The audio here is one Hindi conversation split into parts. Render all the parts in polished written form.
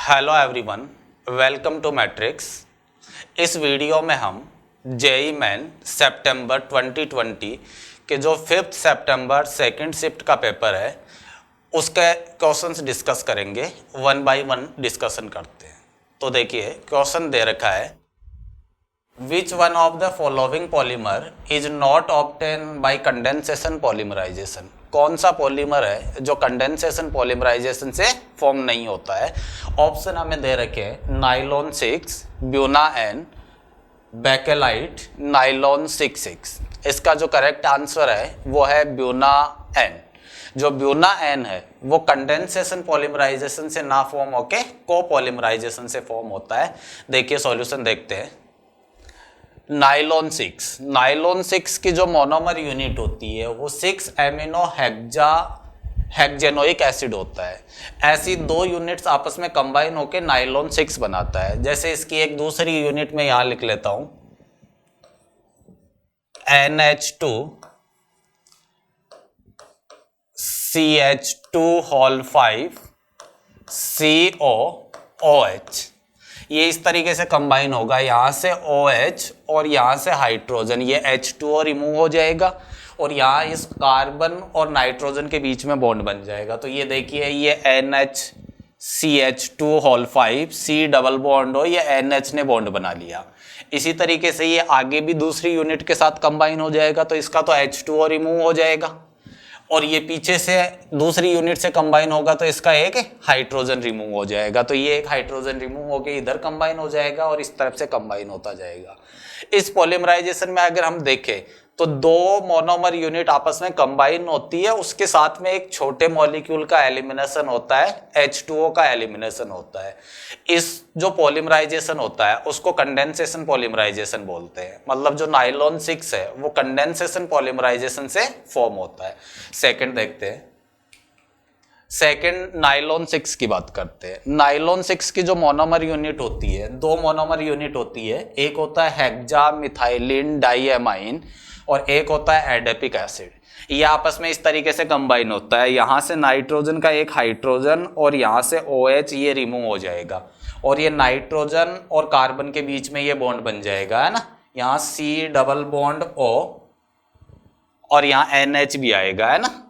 Hello everyone, welcome to Matrix. इस वीडियो में हम जेईई मेन सितंबर 2020 के जो 5 सितंबर सेकंड शिफ्ट का पेपर है उसके क्वेश्चंस डिस्कस करेंगे। वन बाय वन डिस्कशन करते हैं। तो देखिए क्वेश्चन दे रखा है, which one of the following polymer is not obtain by condensation polymerisation. कौन सा पॉलीमर है जो कंडेंसेशन पॉलीमराइजेशन से फॉर्म नहीं होता है। ऑप्शन हमें दे रखे हैं nylon 6, Buna N, Bakelite, nylon 6। इसका जो करेक्ट आंसर है वो है ब्यूना एन। जो ब्यूना एन है वो कंडेंसेशन पॉलीमराइजेशन से ना फॉर्म होके को पॉलीमराइजेशन से फॉर्म होता है। देखिए सॉल्यूशन देखते हैं। नाइलॉन 6 की जो मोनोमर यूनिट होती है वो 6 एमिनो हेक्जेनोइक एसिड होता है। ऐसी दो यूनिट्स आपस में कंबाइन होकर नाइलॉन 6 बनाता है। जैसे इसकी एक दूसरी यूनिट में यहां लिख लेता हूं, NH2 CH2 COOH। ये इस तरीके से कंबाइन होगा, यहां से OH और यहां से हाइड्रोजन, ये H2O रिमूव हो जाएगा और यहाँ इस कार्बन और नाइट्रोजन के बीच में बॉन्ड बन जाएगा। तो ये देखिए ये NHCH2 C डबल बॉन्ड हो, ये NH ने बॉन्ड बना लिया। इसी तरीके से ये आगे भी दूसरी यूनिट के साथ कंबाइन हो जाएगा तो इसका तो H2O रिमूव हो जाएगा और ये पीछे से दूसरी यूनिट से कंबाइन होगा तो इसका एक हाइड्रोजन रिमूव हो जाएगा। तो ये एक हाइड्रोजन रिमूव होकर इधर कंबाइन हो जाएगा और इस तरफ से कंबाइन होता जाएगा। इस पॉलीमराइजेशन में अगर हम देखें तो दो मोनोमर यूनिट आपस में कंबाइन होती है, उसके साथ में एक छोटे मॉलिक्यूल का एलिमिनेशन होता है, H2O का एलिमिनेशन होता है। इस जो पॉलीमराइजेशन होता है उसको कंडेंसेशन पॉलीमराइजेशन बोलते हैं। मतलब जो नाइलॉन 6 है वो कंडेंसेशन पॉलीमराइजेशन से फॉर्म होता है। सेकंड देखते हैं। सेकंड नाइलॉन 6 की बात करते हैं। नाइलॉन 6 की जो मोनोमर यूनिट होती है, दो मोनोमर यूनिट होती है। एक होता है हेक्सा मिथाइलिन डाइएमाइन और एक होता है एडेपिक एसिड। ये आपस में इस तरीके से कंबाइन होता है, यहाँ से नाइट्रोजन का एक हाइड्रोजन और यहाँ से OH ये रिमूव हो जाएगा और ये नाइट्रोजन और कार्बन के बीच में ये बॉन्ड बन जाएगा, है ना। यहाँ C डबल बॉन्ड O और यहाँ NH भी आएगा, है ना।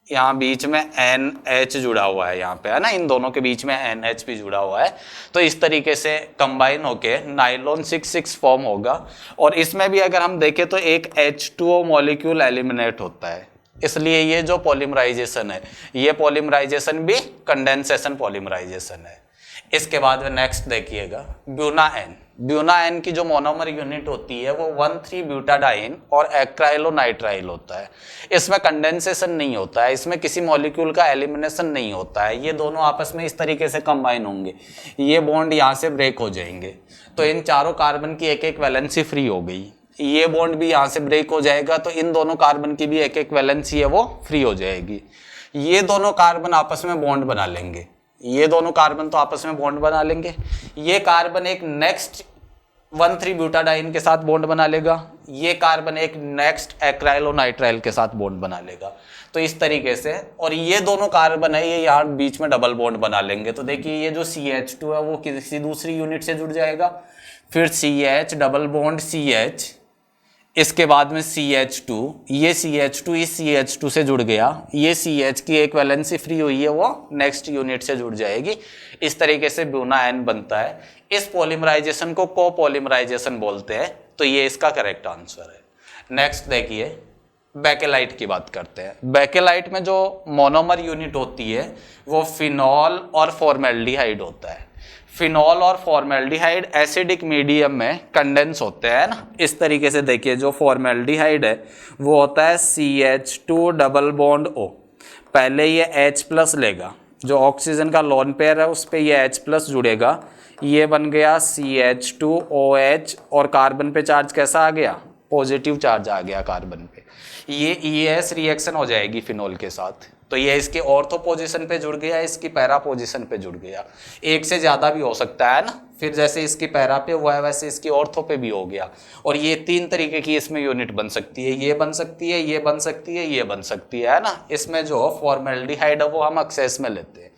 यहाँ बीच में NH जुड़ा हुआ है यहाँ पे, है ना। इन दोनों के बीच में NH भी जुड़ा हुआ है। तो इस तरीके से कंबाइन होके नाइलॉन 6 फॉर्म होगा और इसमें भी अगर हम देखें तो एक H2O मॉलिक्यूल एलिमिनेट होता है। इसलिए ये जो पॉलीमराइजेशन है ये पॉलीमराइजेशन भी कंडेंसेशन पॉलीमराइजेशन है। इसके बाद में नेक्स्ट देखिएगा ब्यूना एन। ब्यूना एन की जो मोनोमर यूनिट होती है वो 1,3-ब्यूटाडाइन और एक्राइलोनाइट्राइल होता है। इसमें कंडेंसेशन नहीं होता है, इसमें किसी मॉलिक्यूल का एलिमिनेशन नहीं होता है। ये दोनों आपस में इस तरीके से कंबाइन होंगे, ये बॉन्ड यहाँ से ब्रेक हो जाएंगे तो इन चारों कार्बन की एक एक वैलेंसी फ्री हो गई। ये बॉन्ड भी यहाँ से ब्रेक हो जाएगा तो इन दोनों कार्बन की भी एक एक वैलेंसी है वो फ्री हो जाएगी। ये दोनों कार्बन आपस में बॉन्ड बना लेंगे, ये दोनों कार्बन तो आपस में बॉन्ड बना लेंगे। ये कार्बन एक नेक्स्ट 1,3-ब्यूटाडाइन के साथ बॉन्ड बना लेगा, ये कार्बन एक नेक्स्ट एक्राइलोनाइट्राइल के साथ बॉन्ड बना लेगा। तो इस तरीके से, और ये दोनों कार्बन है ये यहाँ बीच में डबल बॉन्ड बना लेंगे। तो देखिए ये जो CH2 है वो किसी दूसरी यूनिट से जुड़ जाएगा, फिर CH डबल बॉन्ड CH, इसके बाद में CH2, ये CH2 इस CH2 से जुड़ गया, ये CH की एक वैलेंसी फ्री हुई है वो नेक्स्ट यूनिट से जुड़ जाएगी। इस तरीके से ब्यूना एन बनता है। इस पॉलीमराइजेशन को को पॉलीमराइजेशन बोलते हैं। तो ये इसका करेक्ट आंसर है। नेक्स्ट देखिए बेकेलाइट की बात करते हैं। बेकेलाइट में जो मोनोमर यूनिट होती है वो फिनॉल और फॉर्मेल्डिहाइड होता है। फिनॉल और फॉर्मेल्डिहाइड एसिडिक मीडियम में कंडेंस होते हैं ना। इस तरीके से देखिए जो फॉर्मेल्डिहाइड है वो होता है CH2 डबल बॉन्ड O। पहले ये H+ लेगा, जो ऑक्सीजन का लोन पेयर है उस पर ये H+ जुड़ेगा, ये बन गया CH2OH और कार्बन पे चार्ज कैसा आ गया, पॉजिटिव चार्ज आ गया कार्बन पे। ये ES रिएक्शन हो जाएगी फिनॉल के साथ, तो ये इसके ऑर्थो पोजीशन पे जुड़ गया, इसकी पैरा पोजीशन पे जुड़ गया। एक से ज़्यादा भी हो सकता है ना, फिर जैसे इसकी पैरा पे हुआ है वैसे इसकी ऑर्थो पे भी हो गया। और ये 3 तरीके की इसमें यूनिट बन सकती है, ये बन सकती है, ये बन सकती है, ये बन सकती है ना। इसमें जो फॉर्मेल्डिहाइड है वो हम एक्सेस में लेते हैं।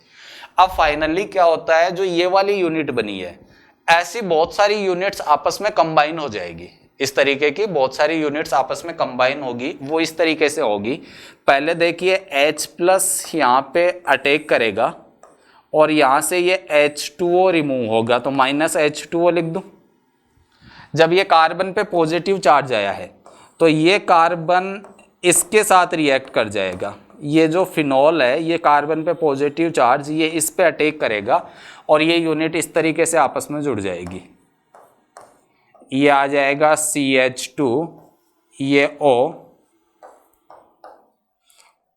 अब फाइनली क्या होता है, जो ये वाली यूनिट बनी है, ऐसी बहुत सारी यूनिट्स आपस में कंबाइन हो जाएगी। इस तरीके की बहुत सारी यूनिट्स आपस में कंबाइन होगी। वो इस तरीके से होगी, पहले देखिए H प्लस यहाँ पे अटैक करेगा और यहाँ से ये H2O रिमूव होगा, तो माइनस H2O लिख दूँ। जब ये कार्बन पे पॉजिटिव चार्ज आया है तो ये कार्बन इसके साथ रिएक्ट कर जाएगा। ये जो फिनॉल है ये कार्बन पे पॉजिटिव चार्ज ये इस पे अटैक करेगा और ये यूनिट इस तरीके से आपस में जुड़ जाएगी। ये आ जाएगा CH2, ये O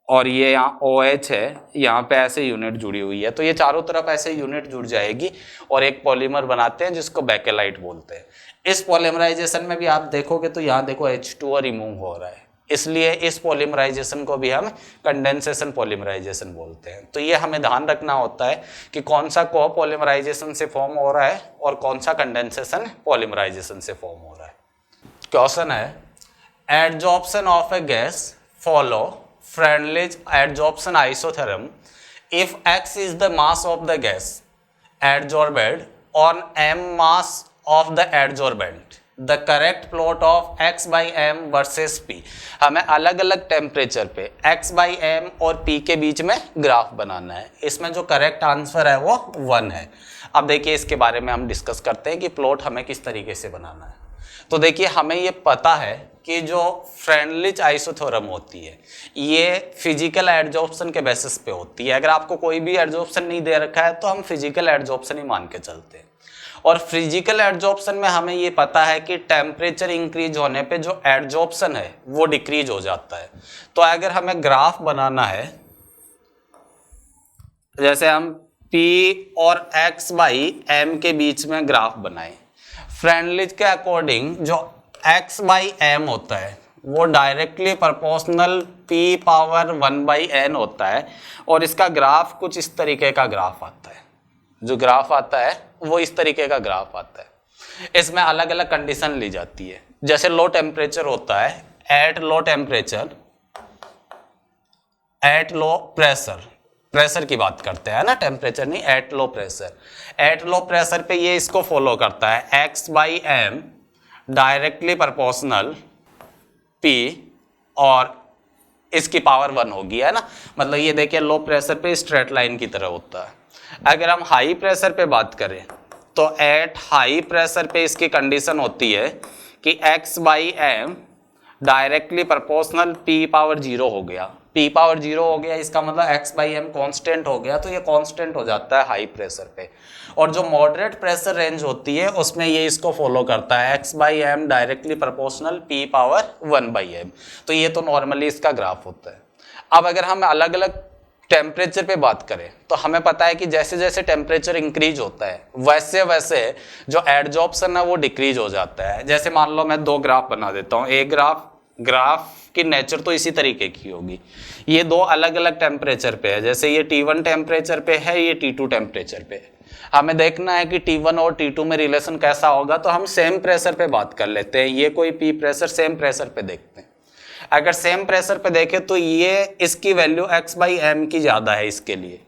और ये यहाँ OH है, यहाँ पे ऐसे यूनिट जुड़ी हुई है। तो ये चारों तरफ ऐसे यूनिट जुड़ जाएगी और एक पॉलीमर बनाते हैं जिसको बेकेलाइट बोलते हैं। इस पॉलीमराइजेशन में भी आप देखोगे तो यहाँ देखो H2O रिमूव हो रहा है, इसलिए इस पॉलीमराइजेशन को भी हम कंडेंसेशन पॉलीमराइजेशन बोलते हैं। तो ये हमें ध्यान रखना होता है कि कौन सा कोपॉलीमराइजेशन से फॉर्म हो रहा है और कौन सा कंडेंसेशन पॉलीमराइजेशन से फॉर्म हो रहा है। क्वेश्चन है, adsorption of A gas follow Freundlich adsorption isotherm if X is the mass of the gas adsorbed on M mass of the adsorbent. The correct plot of X by M versus P. हमें अलग अलग टेम्परेचर पे X by M और P के बीच में ग्राफ बनाना है। इसमें जो करेक्ट आंसर है वो 1 है। अब देखिए इसके बारे में हम डिस्कस करते हैं कि प्लॉट हमें किस तरीके से बनाना है। तो देखिए हमें ये पता है कि जो फ्रेंडलिच आइसोथर्म होती है ये फिजिकल एडजॉर्प्शन के बेसिस पे होती है। अगर आपको कोई भी एडजॉर्प्शन नहीं दे रखा है तो हम फिजिकल एडजॉर्प्शन ही मान के चलते हैं। और फिजिकल एडजॉर्प्शन में हमें ये पता है कि टेम्परेचर इंक्रीज होने पे जो एडजॉर्प्शन है वो डिक्रीज हो जाता है। तो अगर हमें ग्राफ बनाना है, जैसे हम P और X बाई M के बीच में ग्राफ बनाए, फ्रेंडलिच के अकॉर्डिंग जो X बाई M होता है वो directly proportional P power 1 by N होता है और इसका ग्राफ कुछ इस तरीके का ग्राफ आता है। जो ग्राफ आता है वो इस तरीके का ग्राफ आता है। इसमें अलग अलग कंडीशन ली जाती है। जैसे लो टेम्परेचर होता है, at low temperature, at low pressure, pressure की बात करते हैं ना, टेम्परेचर नहीं, at low pressure. At low pressure पे ये इसको फॉलो करता है, X by M directly proportional P और इसकी पावर 1 होगी, है ना। मतलब ये देखिए लो प्रेशर पे स्ट्रेट लाइन की तरह होता है। अगर हम हाई प्रेशर पे बात करें तो एट हाई प्रेशर पे इसकी कंडीशन होती है कि X by M directly proportional P power 0 हो गया। P पावर 0 हो गया इसका मतलब X बाई M कॉन्स्टेंट हो गया, तो ये कॉन्स्टेंट हो जाता है हाई प्रेशर पे। और जो मॉडरेट प्रेशर रेंज होती है उसमें ये इसको फॉलो करता है, X by M directly proportional P power 1 by M। तो ये तो नॉर्मली इसका ग्राफ होता है। अब अगर हम अलग अलग टेम्परेचर पे बात करें तो हमें पता है कि जैसे जैसे टेम्परेचर इंक्रीज होता है वैसे वैसे जो एडजॉर्प्शन है वो डिक्रीज हो जाता है। जैसे मान लो मैं 2 ग्राफ बना देता हूँ। एक ग्राफ की नेचर तो इसी तरीके की होगी। ये 2 अलग अलग टेम्परेचर पे है, जैसे ये T1 टेम्परेचर पे है, ये T2 टेम्परेचर पे है। हमें देखना है कि T1 और T2 में रिलेशन कैसा होगा, तो हम सेम प्रेशर पे बात कर लेते हैं। ये कोई P प्रेशर सेम प्रेशर पे देखते हैं। अगर सेम प्रेशर पे देखें तो ये इसकी वैल्यू X बाई M की ज़्यादा है इसके लिए,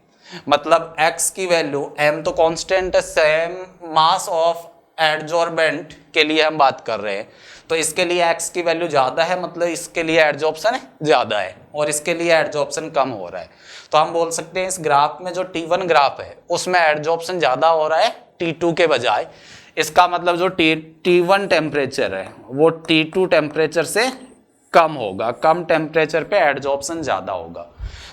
मतलब X की वैल्यू, M तो कांस्टेंट है, सेम मास ऑफ एडजॉर्बेंट के लिए हम बात कर रहे हैं, तो इसके लिए X की वैल्यू ज़्यादा है, मतलब इसके लिए एडजॉर्प्शन ज़्यादा है और इसके लिए एडजॉर्प्शन कम हो रहा है। तो हम बोल सकते हैं इस ग्राफ में जो T1 ग्राफ है उसमें एडजॉर्प्शन ज़्यादा हो रहा है T2 के बजाय। इसका मतलब जो T1 टेम्परेचर है वो T2 टेम्परेचर से कम होगा, कम टेम्परेचर पे एडजॉर्प्शन ज़्यादा होगा।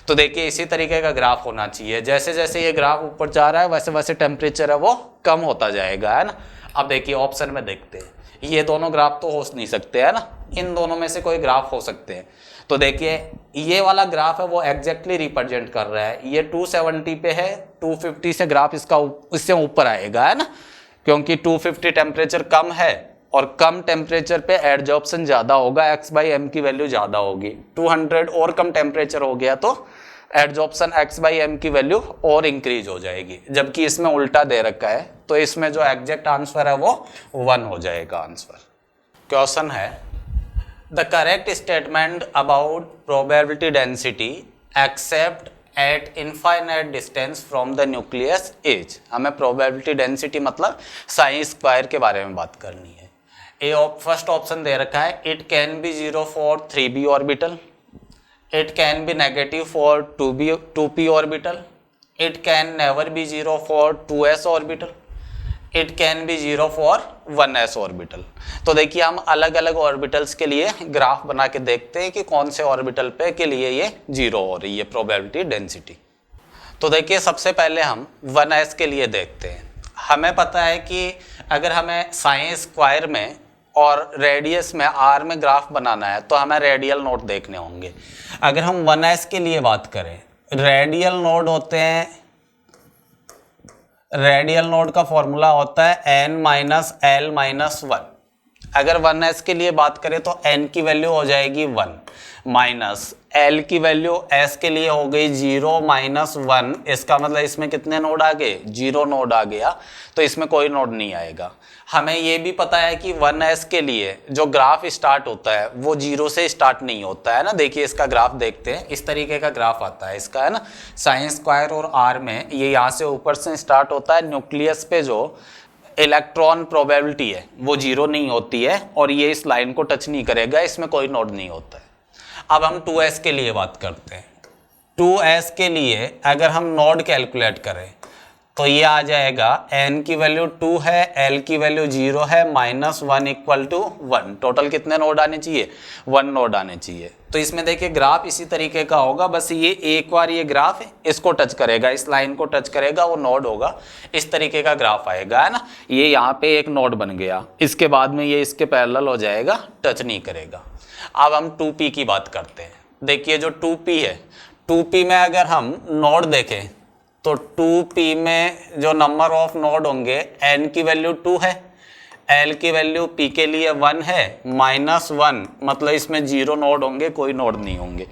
तो देखिए इसी तरीके का ग्राफ होना चाहिए। जैसे जैसे ये ग्राफ ऊपर जा रहा है वैसे वैसे टेम्परेचर है वो कम होता जाएगा, है ना। अब देखिए ऑप्शन में देखते हैं, ये दोनों ग्राफ तो हो नहीं सकते, है ना, इन दोनों में से कोई ग्राफ हो सकते हैं। तो देखिए ये वाला ग्राफ है वो एग्जैक्टली रिप्रेजेंट कर रहा है, ये 270 पे है, 250 से ग्राफ इससे ऊपर आएगा, है ना, क्योंकि 250 टेम्परेचर कम है और कम टेम्परेचर पे एडजॉर्प्शन ज़्यादा होगा, X बाई M की वैल्यू ज़्यादा होगी। 200 और कम टेम्परेचर हो गया तो एडजॉर्प्शन X बाई M की वैल्यू और इंक्रीज हो जाएगी, जबकि इसमें उल्टा दे रखा है, तो इसमें जो एग्जैक्ट आंसर है वो 1 हो जाएगा आंसर। क्वेश्चन है, the correct statement about probability density accept eight infinite distance from the nucleus is, हमें प्रोबेबिलिटी डेंसिटी मतलब साइन स्क्वायर के बारे में बात करनी है। फर्स्ट ऑप्शन दे रखा है it can be 0 for 3b orbital, it can be negative for 2p orbital, it can never be 0 for 2s orbital, it can be 0 for 1s orbital. तो देखिए हम अलग अलग ऑर्बिटल्स के लिए ग्राफ बना के देखते हैं कि कौन से ऑर्बिटल पे के लिए ये 0 हो रही है प्रोबेबिलिटी डेंसिटी। तो देखिए सबसे पहले हम 1s के लिए देखते हैं। हमें पता है कि अगर हमें साइन स्क्वायर में और रेडियस में r में ग्राफ बनाना है तो हमें रेडियल नोड देखने होंगे। अगर हम 1s के लिए बात करें, रेडियल नोड होते हैं, रेडियल नोड का फॉर्मूला होता है n माइनस l माइनस 1। अगर 1s के लिए बात करें तो n की वैल्यू हो जाएगी 1 माइनस l की वैल्यू s के लिए हो गई 0 माइनस 1। इसका मतलब इसमें कितने नोड आ गए? 0 नोड आ गया, तो इसमें कोई नोड नहीं आएगा। हमें ये भी पता है कि 1s के लिए जो ग्राफ स्टार्ट होता है वो 0 से स्टार्ट नहीं होता है ना। देखिए इसका ग्राफ देखते हैं, इस तरीके का ग्राफ आता है इसका, है ना। साइन स्क्वायर और r में ये यहाँ से ऊपर से स्टार्ट होता है, न्यूक्लियस पे जो इलेक्ट्रॉन प्रोबेबिलिटी है वो 0 नहीं होती है और ये इस लाइन को टच नहीं करेगा, इसमें कोई नोड नहीं होता है। अब हम 2s के लिए बात करते हैं। 2s के लिए अगर हम नोड कैलकुलेट करें तो ये आ जाएगा n की वैल्यू 2 है, l की वैल्यू 0 है, माइनस 1 इक्वल टू 1। टोटल कितने नोड आने चाहिए? 1 नोड आने चाहिए। तो इसमें देखिए ग्राफ इसी तरीके का होगा, बस ये एक बार ये ग्राफ इसको टच करेगा, इस लाइन को टच करेगा, वो नोड होगा, इस तरीके का ग्राफ आएगा, है ना। ये यहाँ पे एक नोड बन गया, इसके बाद में ये इसके पैरेलल हो जाएगा, टच नहीं करेगा। अब हम 2p की बात करते हैं। देखिए जो 2p है, 2p में अगर हम नोड देखें तो 2p में जो नंबर ऑफ नोड होंगे, n की वैल्यू 2 है, l की वैल्यू p के लिए 1 है, माइनस 1 मतलब इसमें 0 नोड होंगे, कोई नोड नहीं होंगे।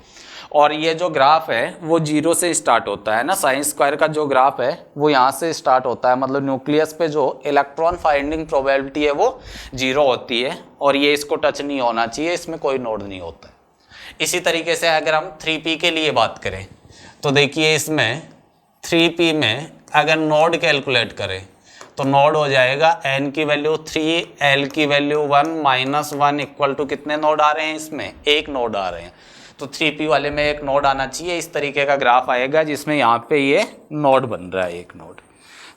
और ये जो ग्राफ है वो 0 से स्टार्ट होता है ना। साइन स्क्वायर का जो ग्राफ है वो यहाँ से स्टार्ट होता है, मतलब न्यूक्लियस पे जो इलेक्ट्रॉन फाइंडिंग प्रोबेबिलिटी है वो 0 होती है और ये इसको टच नहीं होना चाहिए, इसमें कोई नोड नहीं होता है। इसी तरीके से अगर हम 3p के लिए बात करें तो देखिए इसमें 3p में अगर नोड कैलकुलेट करें तो नोड हो जाएगा n की वैल्यू 3, l की वैल्यू 1, माइनस 1 इक्वल टू कितने नोड आ रहे हैं? इसमें एक नोड आ रहे हैं, तो 3p वाले में एक नोड आना चाहिए। इस तरीके का ग्राफ आएगा जिसमें यहाँ पे ये नोड बन रहा है, एक नोड।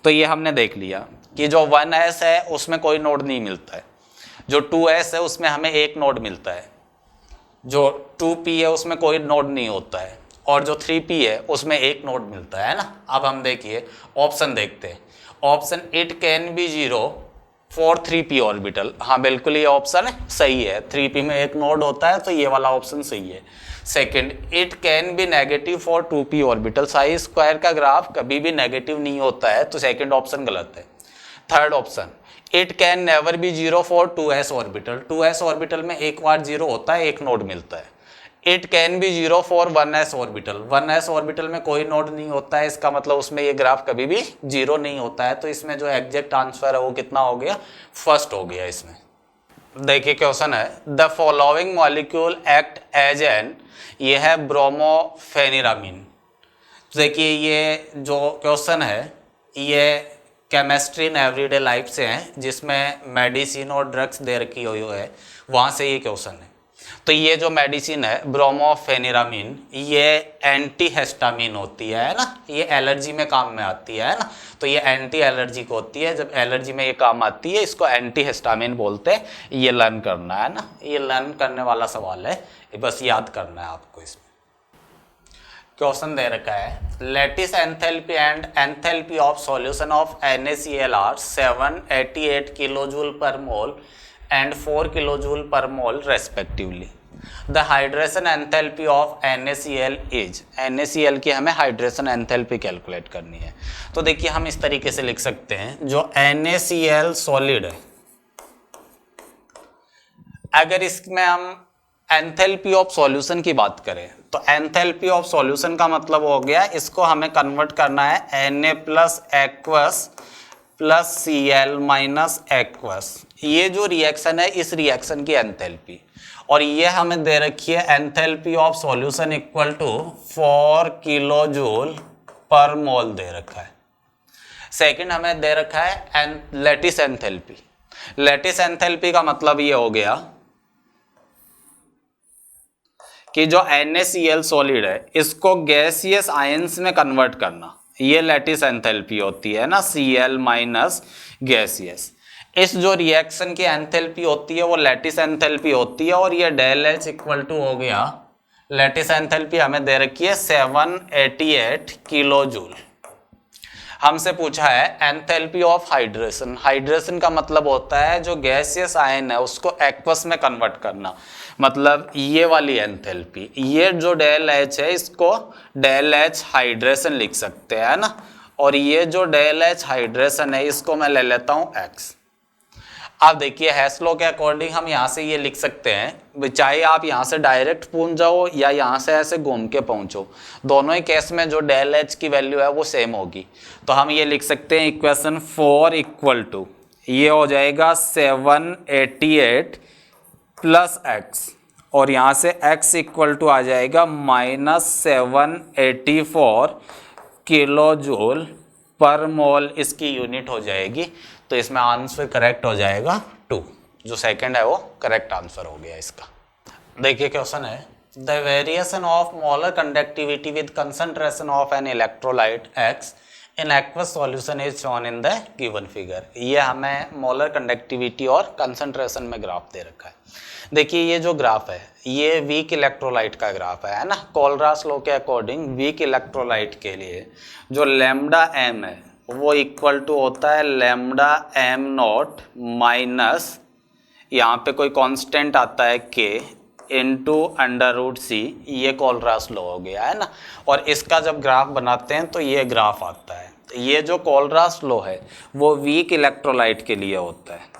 तो ये हमने देख लिया कि जो 1s है उसमें कोई नोड नहीं मिलता है, जो 2s है उसमें हमें एक नोड मिलता है, जो 2p है उसमें कोई नोड नहीं होता है, और जो 3p है उसमें एक नोड मिलता है ना। अब हम देखिए ऑप्शन देखते हैं। Option it can be 0 for 3p orbital, हाँ बिल्कुल ये ऑप्शन सही है, 3p में एक नोड होता है तो ये वाला ऑप्शन सही है। Second, it can be negative for 2p orbital, sine square का ग्राफ कभी भी नेगेटिव नहीं होता है, तो सेकंड ऑप्शन गलत है। Third option, it can never be 0 for 2s orbital, 2s orbital में एक बार 0 होता है, एक नोड मिलता है। It can be 0 for 1s orbital, 1s orbital में कोई नोड नहीं होता है, इसका मतलब उसमें ये ग्राफ कभी भी 0 नहीं होता है, तो इसमें जो एग्जैक्ट आंसर है वो कितना हो गया? फर्स्ट हो गया इसमें। देखिए क्वेश्चन है, the following molecule act as N, ये है ब्रोमोफेनिरामीन। देखिए ये जो क्वेश्चन है ये केमिस्ट्री इन एवरीडे लाइफ से है, जिसमें मेडिसिन और ड्रग्स दे रखी हुई है, वहाँ से ये क्वेश्चन है। तो ये जो मेडिसिन है ब्रोमोफेनिरामीन, ये एंटीहिस्टामिन होती है ना, ये एलर्जी में काम में आती है ना, तो ये एंटी एलर्जिक होती है, जब एलर्जी में ये काम आती है इसको एंटीहिस्टामिन बोलते हैं। ये लर्न करना है ना, ये लर्न करने वाला सवाल है, ये बस याद करना है आपको। इसमें क्वेश्चन दे रखा है, lattice enthalpy and enthalpy of solution of NaCl are 788 kilojoule per mole and 4 kilojoule per mole respectively. The hydration enthalpy of NaCl is, NaCl की हमें हाइड्रेशन एंथैल्पी कैलकुलेट करनी है। तो देखिए हम इस तरीके से लिख सकते हैं, जो NaCl सॉलिड है, अगर इसमें हम एंथैल्पी ऑफ सॉल्यूशन की बात करें तो एंथैल्पी ऑफ सॉल्यूशन का मतलब हो गया, इसको हमें कन्वर्ट करना है Na plus aqueous plus Cl minus aqueous. ये जो रिएक्शन है, इस रिएक्शन की एंथैल्पी, और ये हमें दे रखी है enthalpy of solution equal to 4 kilojoule per mole दे रखा है। सेकंड हमें दे रखा है लैटिस एंथैल्पी। लैटिस एंथैल्पी का मतलब ये हो गया कि जो NaCl सॉलिड है इसको गैसियस आयंस में कन्वर्ट करना, ये लैटिस एंथैल्पी होती है ना, Cl माइनस गैसियस। इस जो रिएक्शन की एंथैल्पी होती है वो लैटिस एंथैल्पी होती है और ये डेल H इक्वल टू हो गया, लैटिस एंथैल्पी हमें दे रखी है 788 किलो जूल। हमसे पूछा है एंथैल्पी ऑफ हाइड्रेशन। हाइड्रेशन का मतलब होता है जो गैसियस आयन है उसको एक्वस में कन्वर्ट करना, मतलब ये वाली एंथैल्पी। ये जो डेल H है इसको डेल H हाइड्रेशन लिख सकते हैं ना, और ये जो डेल H हाइड्रेशन है इसको मैं ले लेता हूँ x। अब देखिए हेस लॉ के अकॉर्डिंग हम यहाँ से ये लिख सकते हैं, चाहे आप यहाँ से डायरेक्ट पहुंच जाओ या यहाँ से ऐसे घूम के पहुंचो, दोनों ही केस में जो डेल H की वैल्यू है वो सेम होगी। तो हम ये लिख सकते हैं इक्वेशन 4 इक्वल टू, ये हो जाएगा 788 प्लस x, और यहाँ से x इक्वल टू आ जाएगा -784 किलो जूल पर मोल, इसकी यूनिट हो जाएगी। तो इसमें आंसर करेक्ट हो जाएगा 2, जो सेकंड है वो करेक्ट आंसर हो गया इसका। देखिए क्वेश्चन है the variation of molar conductivity with concentration of an electrolyte x in aqueous solution is shown in the given figure. ये हमें मोलर कंडक्टिविटी और कंसंट्रेशन में ग्राफ दे रखा है। देखिए ये जो ग्राफ है ये वीक इलेक्ट्रोलाइट का ग्राफ है ना। कोलरास लॉ के अकॉर्डिंग वीक इलेक्ट्रोलाइट के लिए जो लैम्डा m है वो इक्वल टू होता है लैम्डा m नॉट माइनस, यहाँ पे कोई कांस्टेंट आता है k इंटू √c। ये कोलरास लॉ हो गया है ना। और इसका जब ग्राफ बनाते हैं तो ये ग्राफ आता है। ये जो कोलरास लॉ है वो वीक इलेक्ट्रोलाइट के लिए होता है।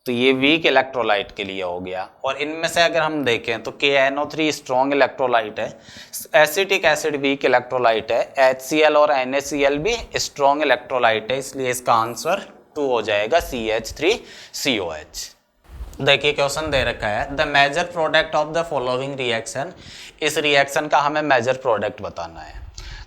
तो ये वीक इलेक्ट्रोलाइट के लिए हो गया। और इनमें से अगर हम देखें तो KNO3 स्ट्रॉन्ग इलेक्ट्रोलाइट है, एसिटिक एसिड वीक इलेक्ट्रोलाइट है, HCl और NaCl भी स्ट्रॉन्ग इलेक्ट्रोलाइट है, इसलिए इसका आंसर 2 हो जाएगा CH3COH। देखिए क्वेश्चन दे रखा है the major product of the following reaction. इस रिएक्शन का हमें मेजर प्रोडक्ट बताना है।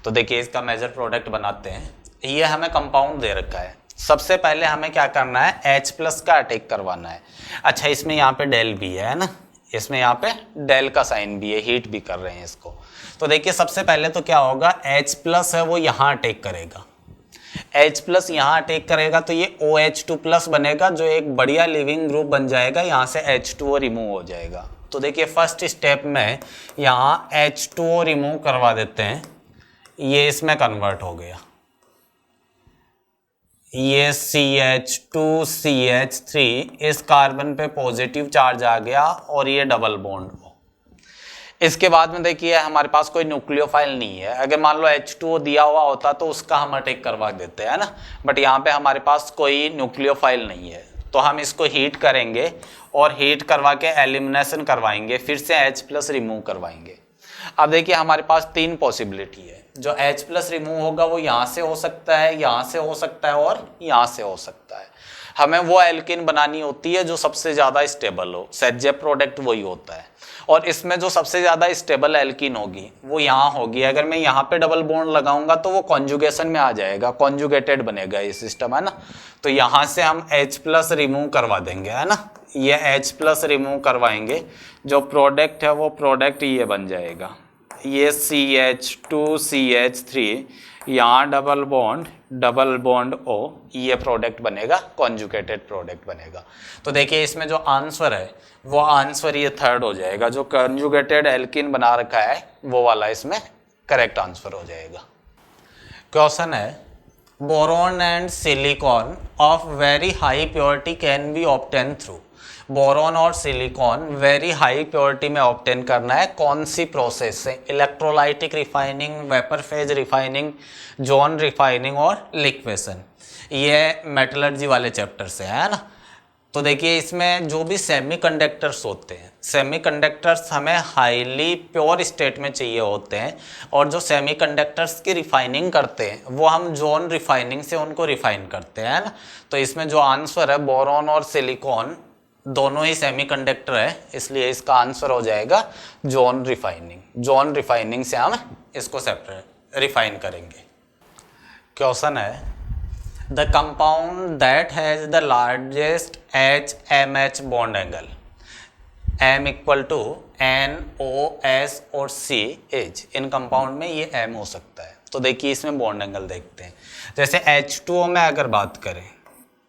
तो देखिए इसका मेजर प्रोडक्ट बनाते हैं। ये हमें कंपाउंड दे रखा है। सबसे पहले हमें क्या करना है, H+ का अटैक करवाना है। अच्छा इसमें यहाँ पे डेल भी है ना, इसमें यहाँ पे डेल का साइन भी है, हीट भी कर रहे हैं इसको। तो देखिए सबसे पहले तो क्या होगा, H+ है वो यहाँ अटैक करेगा। H+ यहाँ अटैक करेगा तो ये OH2+ बनेगा, जो एक बढ़िया लिविंग ग्रुप बन जाएगा। यहाँ से H2O रिमूव हो जाएगा। तो देखिए फर्स्ट स्टेप में यहाँ H2O रिमूव करवा देते हैं, ये इसमें कन्वर्ट हो गया। ये CH2CH3 इस कार्बन पे पॉजिटिव चार्ज आ गया और ये डबल बॉन्ड हो। इसके बाद में देखिए हमारे पास कोई न्यूक्लियोफाइल नहीं है। अगर मान लो H2O दिया हुआ होता तो उसका हम अटैक करवा देते हैं ना, बट यहाँ पे हमारे पास कोई न्यूक्लियोफाइल नहीं है। तो हम इसको हीट करेंगे और हीट करवा के एलिमिनेशन करवाएंगे, फिर से H+ रिमूव करवाएंगे। अब देखिए हमारे पास 3 पॉसिबिलिटी है। जो H+ रिमूव होगा वो यहाँ से हो सकता है, यहाँ से हो सकता है और यहाँ से हो सकता है। हमें वो एल्किन बनानी होती है जो सबसे ज़्यादा स्टेबल हो, सेजेब प्रोडक्ट वही होता है। और इसमें जो सबसे ज़्यादा स्टेबल एल्किन होगी वो यहाँ होगी। अगर मैं यहाँ पे डबल बॉन्ड लगाऊंगा तो वो कॉन्जुगेशन में आ जाएगा, कॉन्जुगेटेड बनेगा ये सिस्टम, है ना। तो यहाँ से हम H+ रिमूव करवा देंगे, है ना। ये H+ रिमूव करवाएंगे, जो प्रोडक्ट है वो प्रोडक्ट ये बन जाएगा। ये CH2CH3 यहाँ डबल बॉन्ड O, ये प्रोडक्ट बनेगा, कॉन्जुगेटेड प्रोडक्ट बनेगा। तो देखिए इसमें जो आंसर है वो आंसर ये 3rd हो जाएगा। जो कॉन्जुगेटेड एल्किन बना रखा है वो वाला इसमें करेक्ट आंसर हो जाएगा। क्वेश्चन है boron and silicon of very high purity can be obtain through. Boron और सिलिकॉन वेरी हाई प्योरिटी में ऑब्टेन करना है, कौन सी प्रोसेस से? Electrolytic refining, vapour phase refining, zone refining और लिक्वेशन। ये मेटलर्जी वाले चैप्टर से है ना। तो देखिए इसमें जो भी सेमीकंडक्टर्स होते हैं, सेमीकंडक्टर्स हमें हाईली प्योर स्टेट में चाहिए होते हैं, और जो सेमीकंडक्टर्स की रिफाइनिंग करते हैं वो हम जोन रिफाइनिंग से उनको रिफाइन करते हैं, है ना। तो इसमें जो आंसर है बोरॉन और सिलिकॉन दोनों ही सेमीकंडक्टर है, इसलिए इसका आंसर हो जाएगा जोन रिफाइनिंग। जोन रिफाइनिंग से हम इसको सेपरेट रिफाइन करेंगे। क्वेश्चन है the compound that has the largest HMH bond angle M equal to NOS और CH, इन कंपाउंड में ये M हो सकता है। तो देखिए इसमें बॉन्ड एंगल देखते हैं। जैसे H2O में अगर बात करें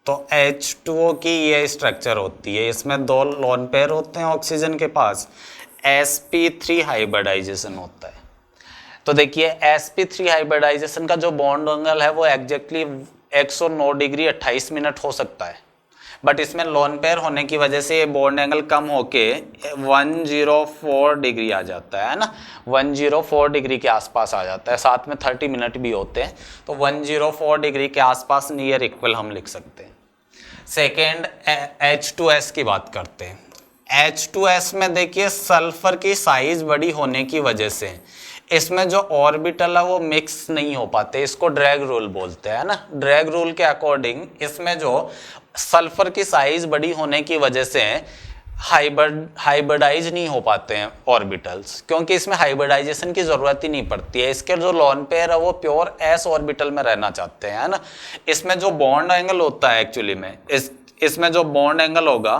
तो H2O की ये स्ट्रक्चर होती है, इसमें 2 लोन पेयर होते हैं ऑक्सीजन के पास, sp3 हाइब्रिडाइजेशन होता है। तो देखिए sp3 हाइब्रिडाइजेशन का जो बॉन्ड एंगल है वो एग्जैक्टली 109 डिग्री 28 मिनट हो सकता है, बट इसमें लोन पेयर होने की वजह से ये बॉन्ड एंगल कम होके 104 डिग्री आ जाता है ना, 104 डिग्री के आसपास आ जाता है, साथ में 30 मिनट भी होते हैं, तो 104 डिग्री के आसपास नियर इक्वल हम लिख सकते हैं। सेकेंड H2S की बात करते हैं। H2S में देखिए सल्फर की साइज बड़ी होने की वजह से इसमें जो ऑर्बिटल है वो मिक्स नहीं हो पाते, इसको ड्रैग रूल बोलते हैं ना। ड्रैग रूल के अकॉर्डिंग इसमें जो सल्फर की साइज बड़ी होने की वजह से हाइब्रिडाइज नहीं हो पाते हैं ऑर्बिटल्स, क्योंकि इसमें हाइब्रिडाइजेशन की ज़रूरत ही नहीं पड़ती है। इसके जो लोन पेयर है वो प्योर s ऑर्बिटल में रहना चाहते हैं, है ना। इसमें जो बॉन्ड एंगल होता है एक्चुअली में इसमें जो बॉन्ड एंगल होगा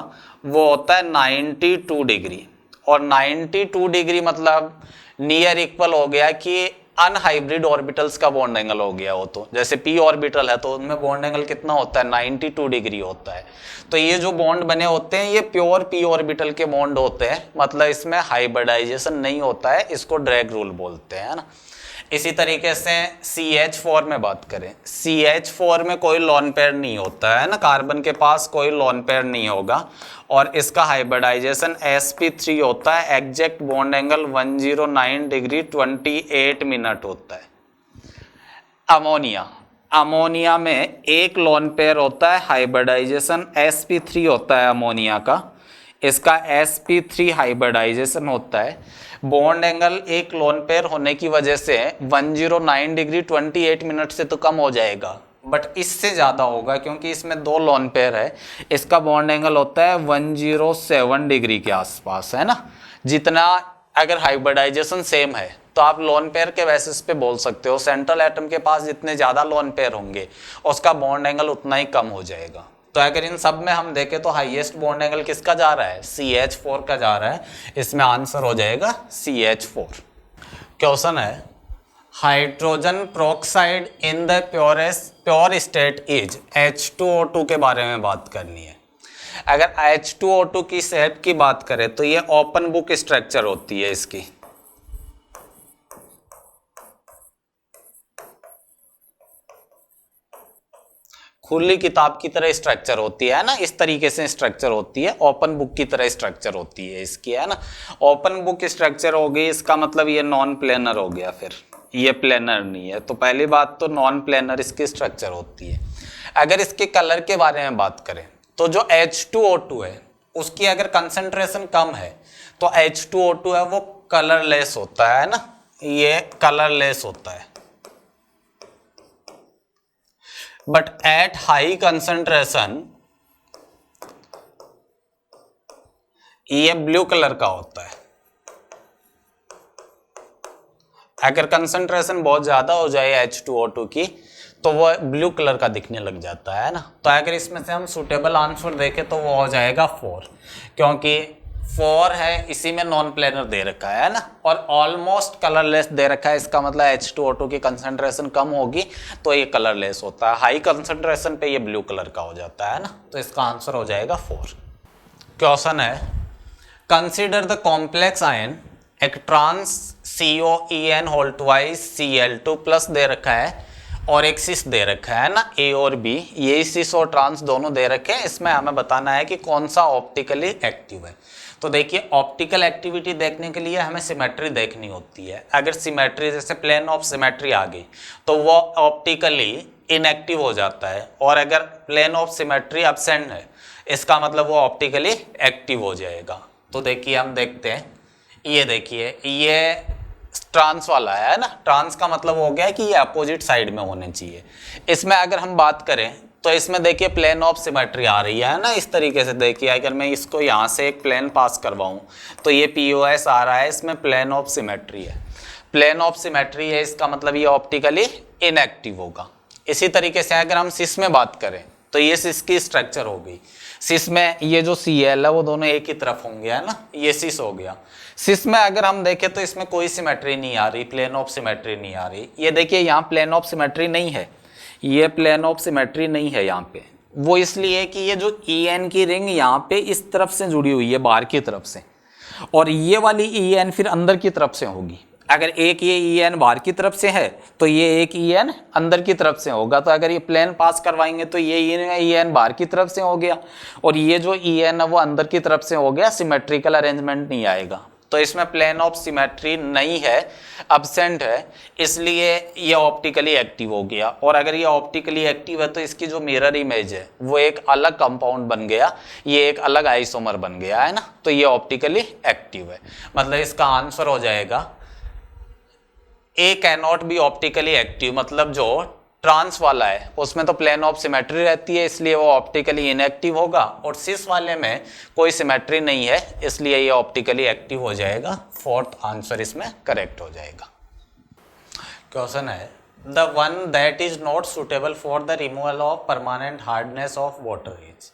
वो होता है 92 डिग्री, और 92 डिग्री मतलब नियर इक्वल हो गया कि अनहाइब्रिड ऑर्बिटल्स का बॉन्ड एंगल हो गया हो। तो जैसे p ऑर्बिटल है तो उनमें बॉन्ड एंगल कितना होता है, 92 डिग्री होता है। तो ये जो बॉन्ड बने होते हैं ये प्योर p ऑर्बिटल के बॉन्ड होते हैं, मतलब इसमें हाइब्रिडाइजेशन नहीं होता है, इसको ड्रैग रूल बोलते हैं ना। इसी तरीके से CH4 में बात करें, CH4 में कोई लोन पेयर नहीं होता है ना, कार्बन के पास कोई लोन पेयर नहीं होगा, और इसका हाइब्रिडाइजेशन sp3 होता है, exact bond angle 109 degree 28 minute होता है। अमोनिया में एक लोन पेयर होता है, हाइब्रिडाइजेशन sp3 होता है अमोनिया का, इसका sp3 हाइब्रिडाइजेशन होता है। बॉन्ड एंगल एक लोन पेयर होने की वजह से 109 डिग्री 28 मिनट से तो कम हो जाएगा, बट इससे ज़्यादा होगा क्योंकि इसमें 2 लोन पेयर है। इसका बॉन्ड एंगल होता है 107 डिग्री के आसपास, है ना। जितना अगर हाइब्रिडाइजेशन सेम है तो आप लोन पेयर के बेसिस पे बोल सकते हो सेंट्रल एटम के पास जितने ज़्यादा लोन पेयर होंगे उसका बॉन्ड एंगल उतना ही कम हो जाएगा। तो अगर इन सब में हम देखें तो हाईएस्ट बॉन्ड एंगल किसका जा रहा है, CH4 का जा रहा है, इसमें आंसर हो जाएगा CH4। क्वेश्चन है hydrogen peroxide in the pure state is H2O2 के बारे में बात करनी है। अगर H2O2 की शेप की बात करें तो ये ओपन बुक स्ट्रक्चर होती है, इसकी खुली किताब की तरह स्ट्रक्चर होती है ना, इस तरीके से स्ट्रक्चर होती है, ओपन बुक की तरह स्ट्रक्चर होती है इसकी, है ना। ओपन बुक स्ट्रक्चर हो गई, इसका मतलब ये नॉन प्लेनर हो गया, फिर ये प्लेनर नहीं है। तो पहली बात तो नॉन प्लेनर इसकी स्ट्रक्चर होती है। अगर इसके कलर के बारे में बात करें तो जो H2O2 है उसकी अगर कंसंट्रेशन कम है तो H2O2 है वो कलरलेस होता है ना, ये कलरलेस होता है। बट एट हाई कंसंट्रेशन ये ब्लू कलर का होता है। अगर कंसंट्रेशन बहुत ज्यादा हो जाए H2O2 की तो वो ब्लू कलर का दिखने लग जाता है ना। तो अगर इसमें से हम सुटेबल आंसर देखें तो वो हो जाएगा 4, क्योंकि 4 है, इसी में नॉन प्लेनर दे रखा है ना, और ऑलमोस्ट कलरलेस दे रखा है, इसका मतलब H2O2 की कंसंट्रेशन कम होगी तो ये कलरलेस होता है, हाई कंसंट्रेशन पे ये ब्लू कलर का हो जाता है ना। तो इसका आंसर हो जाएगा 4। क्वेश्चन है कंसिडर द कॉम्प्लेक्स आयन एक trans COEN whole twice Cl2 plus दे रखा है और एक सिस दे रखा है ना, A और B, ये सिस और ट्रांस दोनों दे रखे हैं। इसमें हमें बताना है कि कौन सा ऑप्टिकली एक्टिव है। तो देखिए ऑप्टिकल एक्टिविटी देखने के लिए हमें सिमेट्री देखनी होती है। अगर सिमेट्री जैसे प्लेन ऑफ सिमेट्री आ गई तो वो ऑप्टिकली इनएक्टिव हो जाता है, और अगर प्लेन ऑफ सिमेट्री एब्सेंट है इसका मतलब वो ऑप्टिकली एक्टिव हो जाएगा। तो देखिए हम देखते हैं, ये देखिए ये ट्रांस वाला है ना, ट्रांस का मतलब हो गया कि ये अपोजिट साइड में होने चाहिए। इसमें अगर हम बात करें तो इसमें देखिए प्लेन ऑफ सिमेट्री आ रही है ना, इस तरीके से देखिए अगर मैं इसको यहाँ से एक प्लेन पास करवाऊँ तो ये POS आ रहा है, इसमें प्लेन ऑफ सिमेट्री है। प्लेन ऑफ सिमेट्री है, इसका मतलब ये ऑप्टिकली इनएक्टिव होगा। इसी तरीके से अगर हम सिस में बात करें तो ये सिस की स्ट्रक्चर हो गई। सिस में ये जो Cl है वो दोनों एक ही तरफ होंगे, है ना, ये सिस हो गया। सिस में अगर हम देखें तो इसमें कोई सिमेट्री नहीं आ रही, प्लेन ऑफ सिमेट्री नहीं आ रही। ये देखिए यहाँ प्लेन ऑफ सिमेट्री नहीं है, ये प्लेन ऑफ सिमेट्री नहीं है यहाँ पे। वो इसलिए कि ये जो En की रिंग यहाँ पे इस तरफ से जुड़ी हुई है, बाहर की तरफ से, और ये वाली En फिर अंदर की तरफ से होगी। अगर एक ये En बाहर की तरफ से है तो ये एक En अंदर की तरफ से होगा। तो अगर ये प्लेन पास करवाएंगे तो ये En बाहर की तरफ से हो गया और ये जो En है वो अंदर की तरफ से हो गया, सिमेट्रिकल अरेंजमेंट नहीं आएगा। तो इसमें प्लेन ऑफ सिमेट्री नहीं है, अब्सेंट है, इसलिए ये ऑप्टिकली एक्टिव हो गया। और अगर ये ऑप्टिकली एक्टिव है तो इसकी जो मिरर इमेज है वो एक अलग कंपाउंड बन गया, ये एक अलग आइसोमर बन गया, है ना। तो ये ऑप्टिकली एक्टिव है, मतलब इसका आंसर हो जाएगा A can not be optically active. मतलब जो ट्रांस वाला है उसमें तो प्लेन ऑफ सिमेट्री रहती है, इसलिए वो ऑप्टिकली इनएक्टिव होगा, और सिस वाले में कोई सिमेट्री नहीं है, इसलिए ये ऑप्टिकली एक्टिव हो जाएगा। फोर्थ आंसर इसमें करेक्ट हो जाएगा। क्वेश्चन है the one that is not suitable for the removal of permanent hardness of water is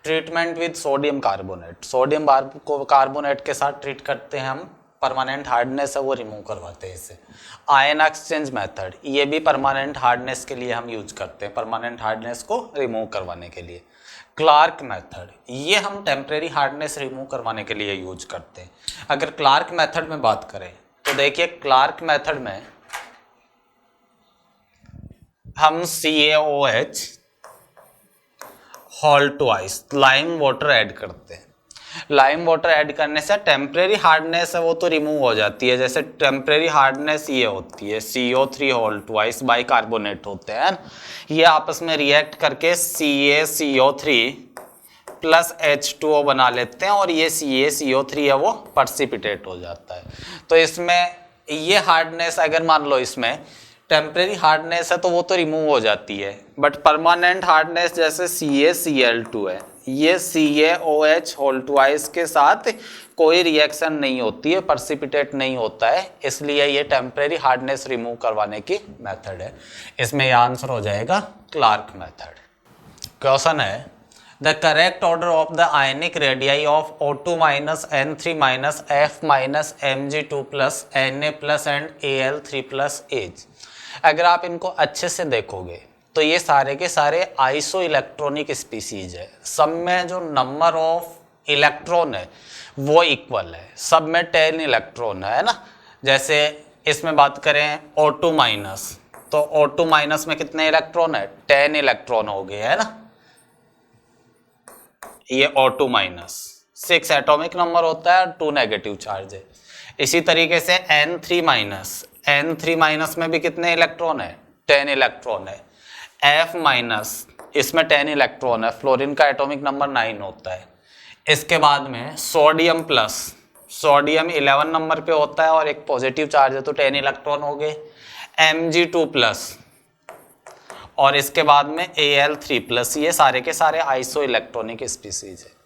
treatment with sodium carbonate. Sodium carbonate के साथ ट्रीट करते हैं हम, परमानेंट हार्डनेस है वो रिमूव करवाते हैं इससे। आयन एक्सचेंज मेथड, ये भी परमानेंट हार्डनेस के लिए हम यूज करते हैं, परमानेंट हार्डनेस को रिमूव करवाने के लिए। क्लार्क मेथड, ये हम टेम्परेरी हार्डनेस रिमूव करवाने के लिए यूज करते हैं। अगर क्लार्क मेथड में बात करें तो देखिए क्लार्क मेथड में हम CaOH whole twice lime water add करते हैं। लाइम वाटर ऐड करने से टेम्परेरी हार्डनेस है वो तो रिमूव हो जाती है। जैसे टेम्परेरी हार्डनेस ये होती है CO3 होल ट्वाइस बाइकार्बोनेट होते हैं, ये आपस में रिएक्ट करके CaCO3 प्लस H2O बना लेते हैं और ये CaCO3 है वो पर्सिपिटेट हो जाता है। तो इसमें ये हार्डनेस अगर मान लो इसमें टेम्परेरी हार्डनेस है तो वो तो रिमूव हो जाती है, बट परमानेंट हार्डनेस जैसे CaCl2 है, ये CaOH होल ट्वाइस के साथ कोई रिएक्शन नहीं होती है, पर्सिपिटेट नहीं होता है, इसलिए ये टेम्परेरी हार्डनेस रिमूव करवाने की मेथड है। इसमें ये आंसर हो जाएगा क्लार्क मेथड। क्वेश्चन है the correct order of the ionic radii of O2 minus N3 minus F minus Mg2 plus Na plus and Al3 plus as. अगर आप इनको अच्छे से देखोगे तो ये सारे के सारे आइसो इलेक्ट्रॉनिक स्पीसीज है। सब में जो नंबर ऑफ इलेक्ट्रॉन है वो इक्वल है, सब में 10 इलेक्ट्रॉन है ना। जैसे इसमें बात करें O2 माइनस, तो O2 माइनस में कितने इलेक्ट्रॉन है, 10 इलेक्ट्रॉन हो गए, है ना। ये O2 माइनस 6 एटॉमिक नंबर होता है, 2 नेगेटिव चार्ज है। इसी तरीके से N3 माइनस, N3 माइनस में भी कितने इलेक्ट्रॉन है, 10 इलेक्ट्रॉन है। F माइनस, इसमें 10 इलेक्ट्रॉन है, फ्लोरीन का एटॉमिक नंबर 9 होता है। इसके बाद में सोडियम प्लस, सोडियम 11 नंबर पे होता है और एक पॉजिटिव चार्ज है तो 10 इलेक्ट्रॉन हो गए। Mg2 प्लस और इसके बाद में Al3 प्लस, ये सारे के सारे आइसो इलेक्ट्रॉनिक स्पीसीज है।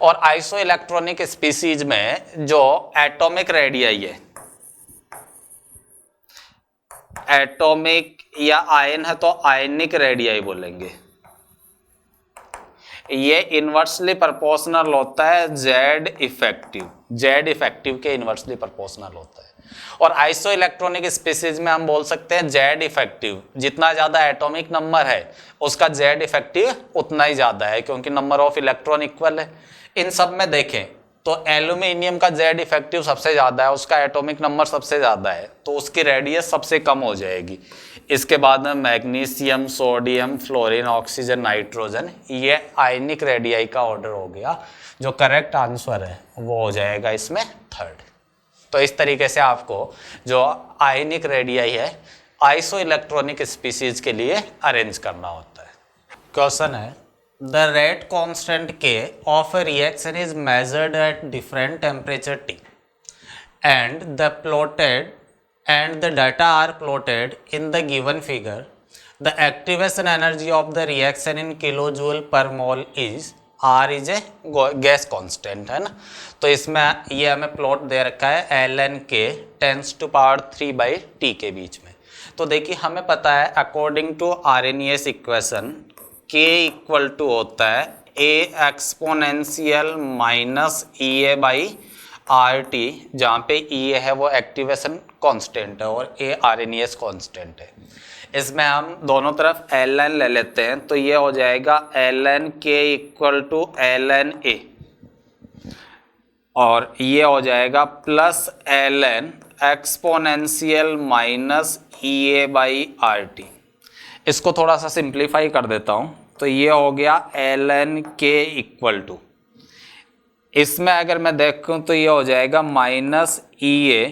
और आइसो इलेक्ट्रॉनिक स्पीसीज में जो एटॉमिक रेडियाई है, एटॉमिक या आयन है तो आयनिक रेडियाई बोलेंगे, ये इनवर्सली प्रोपोर्शनल होता है जेड इफेक्टिव, जेड इफेक्टिव के इनवर्सली प्रोपोर्शनल होता है। और आइसो इलेक्ट्रॉनिक स्पीसीज में हम बोल सकते हैं जेड इफेक्टिव, जितना ज्यादा एटॉमिक नंबर है उसका जेड इफेक्टिव उतना ही ज्यादा है, क्योंकि नंबर ऑफ इलेक्ट्रॉन इक्वल है। इन सब में देखें तो एल्यूमिनियम का जेड इफेक्टिव सबसे ज्यादा है, उसका एटॉमिक नंबर सबसे ज्यादा है, तो उसकी रेडियस सबसे कम हो जाएगी। इसके बाद में magnesium, sodium, fluorine, oxygen, nitrogen, ये आयनिक रेडियाई का ऑर्डर हो गया। जो करेक्ट आंसर है वो हो जाएगा इसमें थर्ड। तो इस तरीके से आपको जो आयनिक रेडियाई है आइसो इलेक्ट्रॉनिक स्पीसीज के लिए अरेंज करना होता है। क्वेश्चन है the rate constant K of a reaction is measured at different temperature T, and the data are plotted in the given figure. The activation energy of the reaction in kilojoule per mole is R is a gas constant है ना, तो इसमें ये हमें प्लॉट दे रखा है ln k tens to power 3/t के बीच में। तो देखिए हमें पता है according to Arrhenius equation k equal to होता है a exponential minus EA by RT, जहाँ पे EA है वो एक्टिवेशन कांस्टेंट है और A आरएनएस कांस्टेंट है। इसमें हम दोनों तरफ ln ले लेते हैं, तो ये हो जाएगा ln k equal to ln A, और ये हो जाएगा plus ln exponential minus EA by RT। इसको थोड़ा सा सिंप्लीफाई कर देता हूँ, तो ये हो गया ln k इक्वल टू, इसमें अगर मैं देखूँ तो ये हो जाएगा minus EA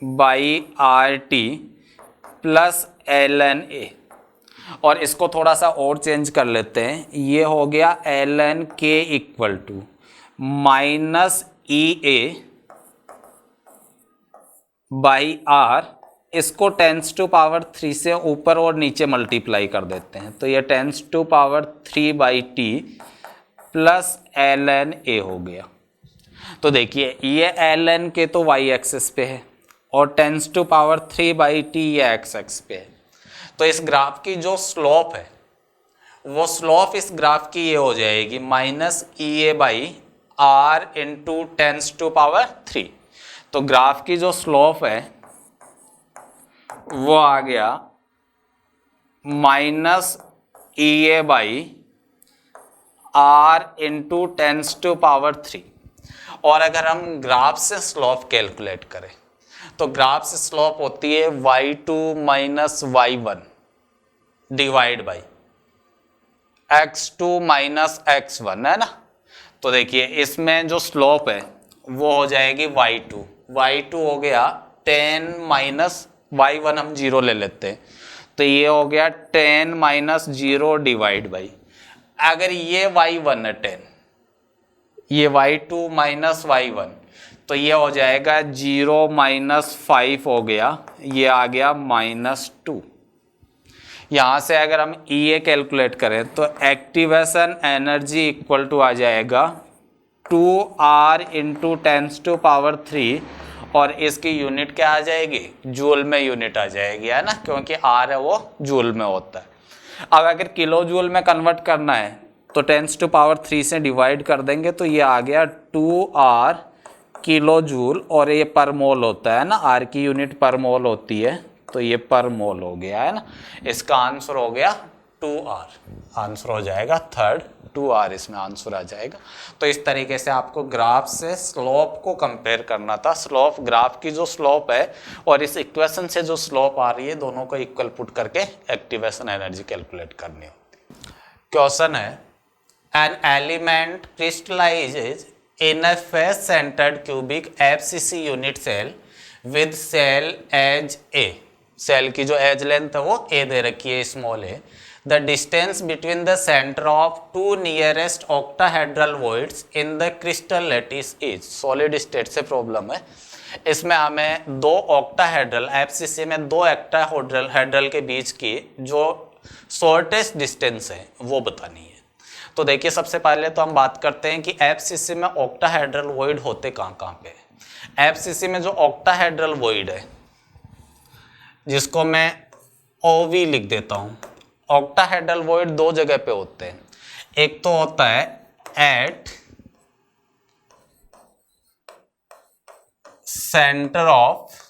by RT plus ln A, और इसको थोड़ा सा और चेंज कर लेते हैं, ये हो गया ln k equal to minus EA by R, इसको टेंस टू पावर 3 से ऊपर और नीचे मल्टीप्लाई कर देते हैं, तो ये tens to power 3/t plus ln A हो गया। तो देखिए ये ln के तो y एक्सिस पे है और टेंस टू पावर 3/t ये x एक्सिस पे है। तो इस ग्राफ की जो स्लोप है वो स्लोप इस ग्राफ की ये हो जाएगी minus EA by R into tens to power 3। तो ग्राफ की जो स्लोप है वो आ गया minus EA by R into tens to power 3। और अगर हम ग्राफ से स्लोप कैलकुलेट करें तो ग्राफ से स्लोप होती है y2 minus y1 divide by x2 minus x1 है ना। तो देखिए इसमें जो स्लोप है वो हो जाएगी y2 हो गया 10 माइनस y1 हम 0 ले लेते हैं, तो ये हो गया 10 माइनस 0 डिवाइड बाई, अगर ये y1 है 10, ये y2 माइनस y1, तो ये हो जाएगा 0 माइनस 5 हो गया, ये आ गया -2। यहाँ से अगर हम EA कैलकुलेट करें तो एक्टिवेशन एनर्जी इक्वल टू आ जाएगा 2R into tens to power 3, और इसकी यूनिट क्या आ जाएगी, जूल में यूनिट आ जाएगी है ना, क्योंकि R है वो जूल में होता है। अब अगर किलो जूल में कन्वर्ट करना है तो टेंस टू पावर 3 से डिवाइड कर देंगे, तो ये आ गया 2R किलो जूल, और ये पर मोल होता है ना, R की यूनिट पर मोल होती है, तो ये पर मोल हो गया है ना। इसका आंसर हो गया 2R, आंसर हो जाएगा थर्ड 2R, इसमें आंसर आ जाएगा। तो इस तरीके से आपको ग्राफ से स्लोप को कंपेयर करना था, स्लोप ग्राफ की जो स्लोप है और इस इक्वेशन से जो स्लोप आ रही है, दोनों को इक्वल पुट करके एक्टिवेशन एनर्जी कैलकुलेट करनी होती है। क्वेश्चन है, an element crystallises in a face centered cubic FCC unit cell with cell edge A, cell की जो एज लेंथ है वो A दे रखी है, small a, the distance between the center of two nearest octahedral voids in the crystal lattice is, solid state से प्रॉब्लम है। इसमें हमें दो ऑक्टाहेड्रल FCC में दो ऑक्टाहेड्रल के बीच की जो शॉर्टेस्ट डिस्टेंस है वो बतानी है। तो देखिए सबसे पहले तो हम बात करते हैं कि FCC में ऑक्टाहेड्रल वॉइड होते कहाँ कहाँ पे। FCC में जो ऑक्टाहेड्रल वॉइड है, जिसको मैं OV लिख देता हूँ, ऑक्टाहेड्रल वॉइड दो जगह पे होते हैं। एक तो होता है at centre of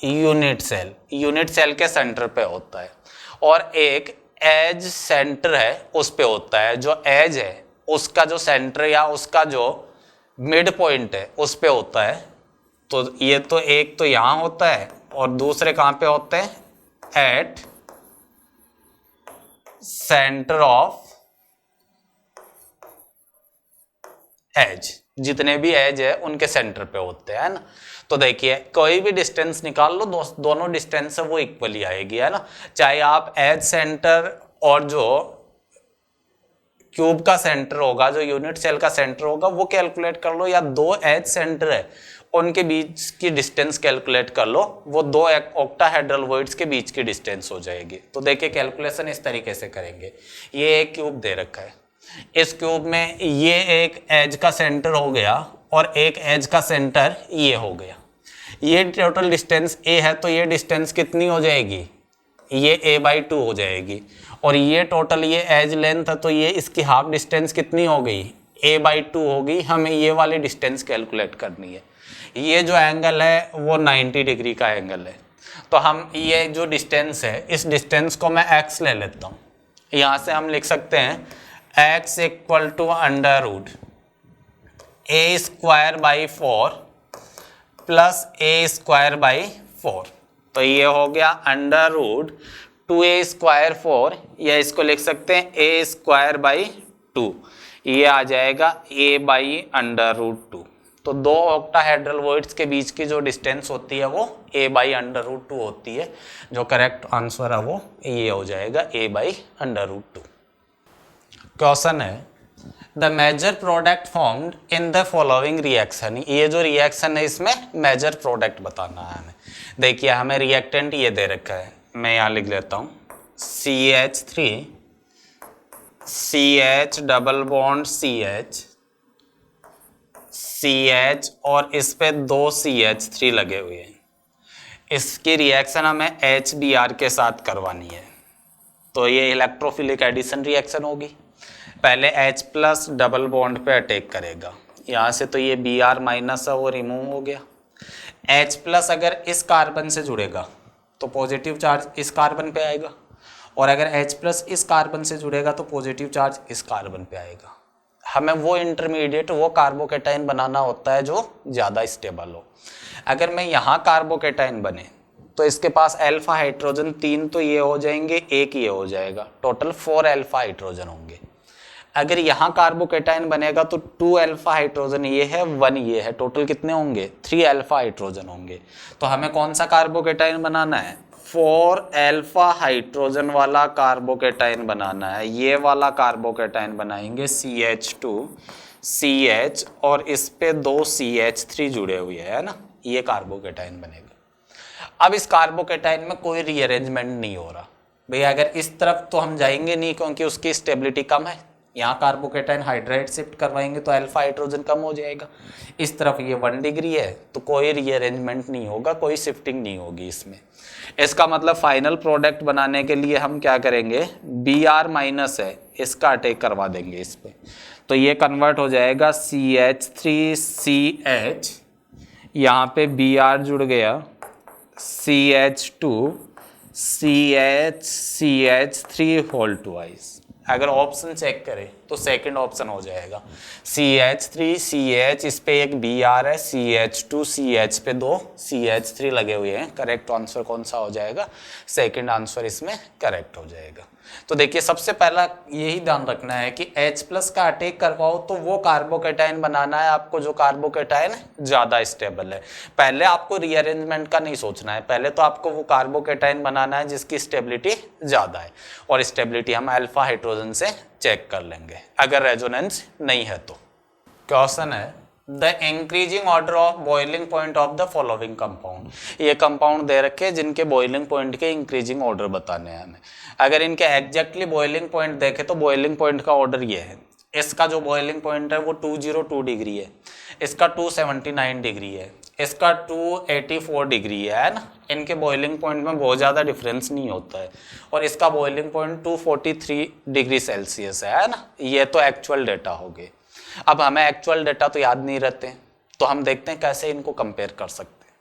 unit cell, unit cell के सेंटर पे होता है, और एक एज सेंटर है उस पे होता है। जो एज है उसका जो सेंटर या उसका जो मिड पॉइंट है उस पे होता है। तो ये तो एक तो यहाँ होता है और दूसरे कहाँ पे होते हैं, एट सेंटर ऑफ एज, जितने भी एज है उनके सेंटर पे होते हैं ना। तो देखिए कोई भी डिस्टेंस निकाल लो, दोनों डिस्टेंस है वो इक्वली आएगी है ना, चाहे आप एज सेंटर और जो क्यूब का सेंटर होगा, जो यूनिट सेल का सेंटर होगा वो कैलकुलेट कर लो, या दो एज सेंटर है उनके बीच की डिस्टेंस कैलकुलेट कर लो, वो दो ऑक्टाहेड्रल वॉइड्स के बीच की डिस्टेंस हो जाएगी। तो देखिए कैलकुलेशन इस तरीके से करेंगे। ये एक क्यूब दे रखा है, इस क्यूब में ये एक एज का सेंटर हो गया और एक एज का सेंटर ये हो गया। ये टोटल डिस्टेंस a है, तो ये डिस्टेंस कितनी हो जाएगी, ये a/2 हो जाएगी। और ये टोटल ये एज लेंथ है, तो ये इसकी हाफ डिस्टेंस कितनी हो गई, a/2 होगी। हमें ये वाली डिस्टेंस कैलकुलेट करनी है। ये जो एंगल है वो 90 डिग्री का एंगल है। तो हम ये जो डिस्टेंस है, इस डिस्टेंस को मैं x ले लेता हूँ। यहाँ से हम लिख सकते हैं x equal to √ a²/4 plus a²/4। तो ये हो गया √2a²4, या इसको लिख सकते हैं a²/2। ये आ जाएगा a/√2। तो दो ऑक्टाहेड्रल वॉइड्स के बीच की जो डिस्टेंस होती है वो a/√2 होती है। जो करेक्ट आंसर है वो ये हो जाएगा a/√2। क्वेश्चन है the major product formed in the following reaction. ये जो रिएक्शन है इसमें मेजर प्रोडक्ट बताना है हमें। देखिए हमें रिएक्टेंट ये दे रखा है, मैं यहाँ लिख लेता हूँ CH3 CH double bond CH और इस पे दो CH3 लगे हुए हैं। इसकी रिएक्शन हमें HBr के साथ करवानी है। तो ये इलेक्ट्रोफिलिक एडिशन रिएक्शन होगी। पहले H प्लस डबल बॉन्ड पे अटैक करेगा, यहाँ से तो ये Br माइनस है वो रिमूव हो गया। H प्लस अगर इस कार्बन से जुड़ेगा तो पॉजिटिव चार्ज इस कार्बन पे आएगा, और अगर H प्लस इस कार्बन से जुड़ेगा तो पॉजिटिव चार्ज इस कार्बन पे आएगा। हमें वो इंटरमीडिएट, वो कार्बोकेटाइन बनाना होता है जो ज़्यादा स्टेबल हो। अगर मैं यहाँ कार्बोकेटाइन बने तो इसके पास अल्फा हाइड्रोजन 3 तो ये हो जाएंगे, एक ये हो जाएगा, टोटल 4 अल्फा हाइड्रोजन होंगे। अगर यहाँ कार्बोकेटाइन बनेगा तो 2 अल्फा हाइड्रोजन ये है, 1 ये है, टोटल कितने होंगे, 3 अल्फा हाइड्रोजन होंगे। तो हमें कौन सा कार्बोकेटाइन बनाना है, 4 अल्फा हाइड्रोजन वाला कार्बोकेटाइन बनाना है। ये वाला कार्बोकेटाइन बनाएंगे CH2CH और इस पे 2 CH3 जुड़े हुए है ना, ये कार्बोकेटाइन बनेगा। अब इस कार्बोकेटाइन में कोई रीअरेंजमेंट नहीं हो रहा भैया। अगर इस तरफ तो हम जाएंगे नहीं क्योंकि उसकी स्टेबिलिटी कम है। यहाँ कार्बोकेटाइन हाइड्राइड शिफ्ट करवाएंगे तो अल्फा हाइड्रोजन कम हो जाएगा। इस तरफ ये 1 डिग्री है तो कोई रीअरेंजमेंट नहीं होगा, कोई शिफ्टिंग नहीं होगी इसमें। इसका मतलब फाइनल प्रोडक्ट बनाने के लिए हम क्या करेंगे, Br माइनस है इसका अटैक करवा देंगे इस पे। तो ये कन्वर्ट हो जाएगा CH3CH, यहाँ पे Br जुड़ गया, CH2CH3 होल ट्वाइस। अगर ऑप्शन चेक करें तो सेकंड ऑप्शन हो जाएगा CH3CH, इस पे एक Br है, CH2CH पे 2 CH3 लगे हुए हैं। करेक्ट आंसर कौन सा हो जाएगा, सेकंड आंसर इसमें करेक्ट हो जाएगा। तो देखिए सबसे पहला यही ध्यान रखना है कि H प्लस का अटैक करवाओ तो वो कार्बोकेटाइन बनाना है आपको जो कार्बोकेटाइन ज़्यादा स्टेबल है। पहले आपको रीअरेंजमेंट का नहीं सोचना है, पहले तो आपको वो कार्बोकेटाइन बनाना है जिसकी स्टेबिलिटी ज़्यादा है, और स्टेबिलिटी हम अल्फा हाइड्रोजन से चेक कर लेंगे अगर रेजोनेंस नहीं है तो। क्वेश्चन है the increasing order of boiling point of the following compound. ये कंपाउंड दे रखे हैं जिनके बॉइलिंग पॉइंट के इंक्रीजिंग ऑर्डर बताने हैं हमें। अगर इनके एग्जैक्टली बॉइलिंग पॉइंट देखें तो बॉइलिंग पॉइंट का ऑर्डर ये है। इसका जो बॉइलिंग पॉइंट है वो 202 डिग्री है, इसका 279 डिग्री है, इसका 284 डिग्री है ना। इनके बॉइलिंग पॉइंट में बहुत ज़्यादा डिफरेंस नहीं होता है, और इसका बॉइलिंग पॉइंट 243 डिग्री सेल्सियस है ना। ये तो एक्चुअल डेटा हो गए। अब हमें एक्चुअल डेटा तो याद नहीं रहते, तो हम देखते हैं कैसे इनको कंपेयर कर सकते हैं।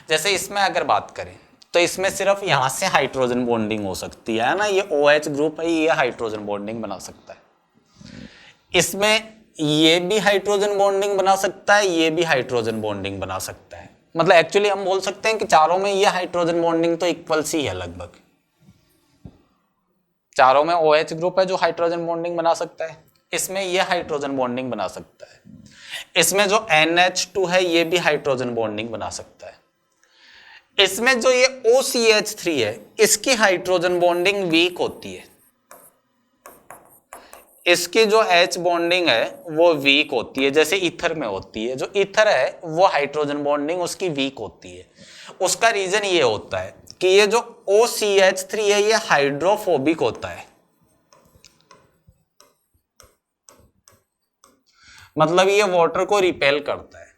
जैसे इसमें अगर बात करें तो इसमें सिर्फ यहाँ से हाइड्रोजन बॉन्डिंग हो सकती है ना, ये OH ग्रुप है, ये हाइड्रोजन बॉन्डिंग बना सकता है। इसमें ये भी हाइड्रोजन बॉन्डिंग बना सकता है, ये भी हाइड्रोजन बॉन्डिंग बना सकता है। मतलब एक्चुअली हम बोल सकते हैं कि चारों में ये हाइड्रोजन बॉन्डिंग तो इक्वल सी है लगभग। चारों में OH ग्रुप है जो हाइड्रोजन बॉन्डिंग बना सकता है, इसमें ये हाइड्रोजन बॉन्डिंग बना सकता है, इसमें जो NH2 है ये भी हाइड्रोजन बॉन्डिंग बना सकता है, इसमें जो ये OCH3 है इसकी हाइड्रोजन बॉन्डिंग वीक होती है, इसकी जो H बॉन्डिंग है वो वीक होती है, जैसे ईथर में होती है। जो ईथर है वो हाइड्रोजन बॉन्डिंग उसकी वीक होती है। उसका रीजन ये होता है कि ये जो OCH3 है ये हाइड्रोफोबिक होता है, मतलब ये वाटर को रिपेल करता है।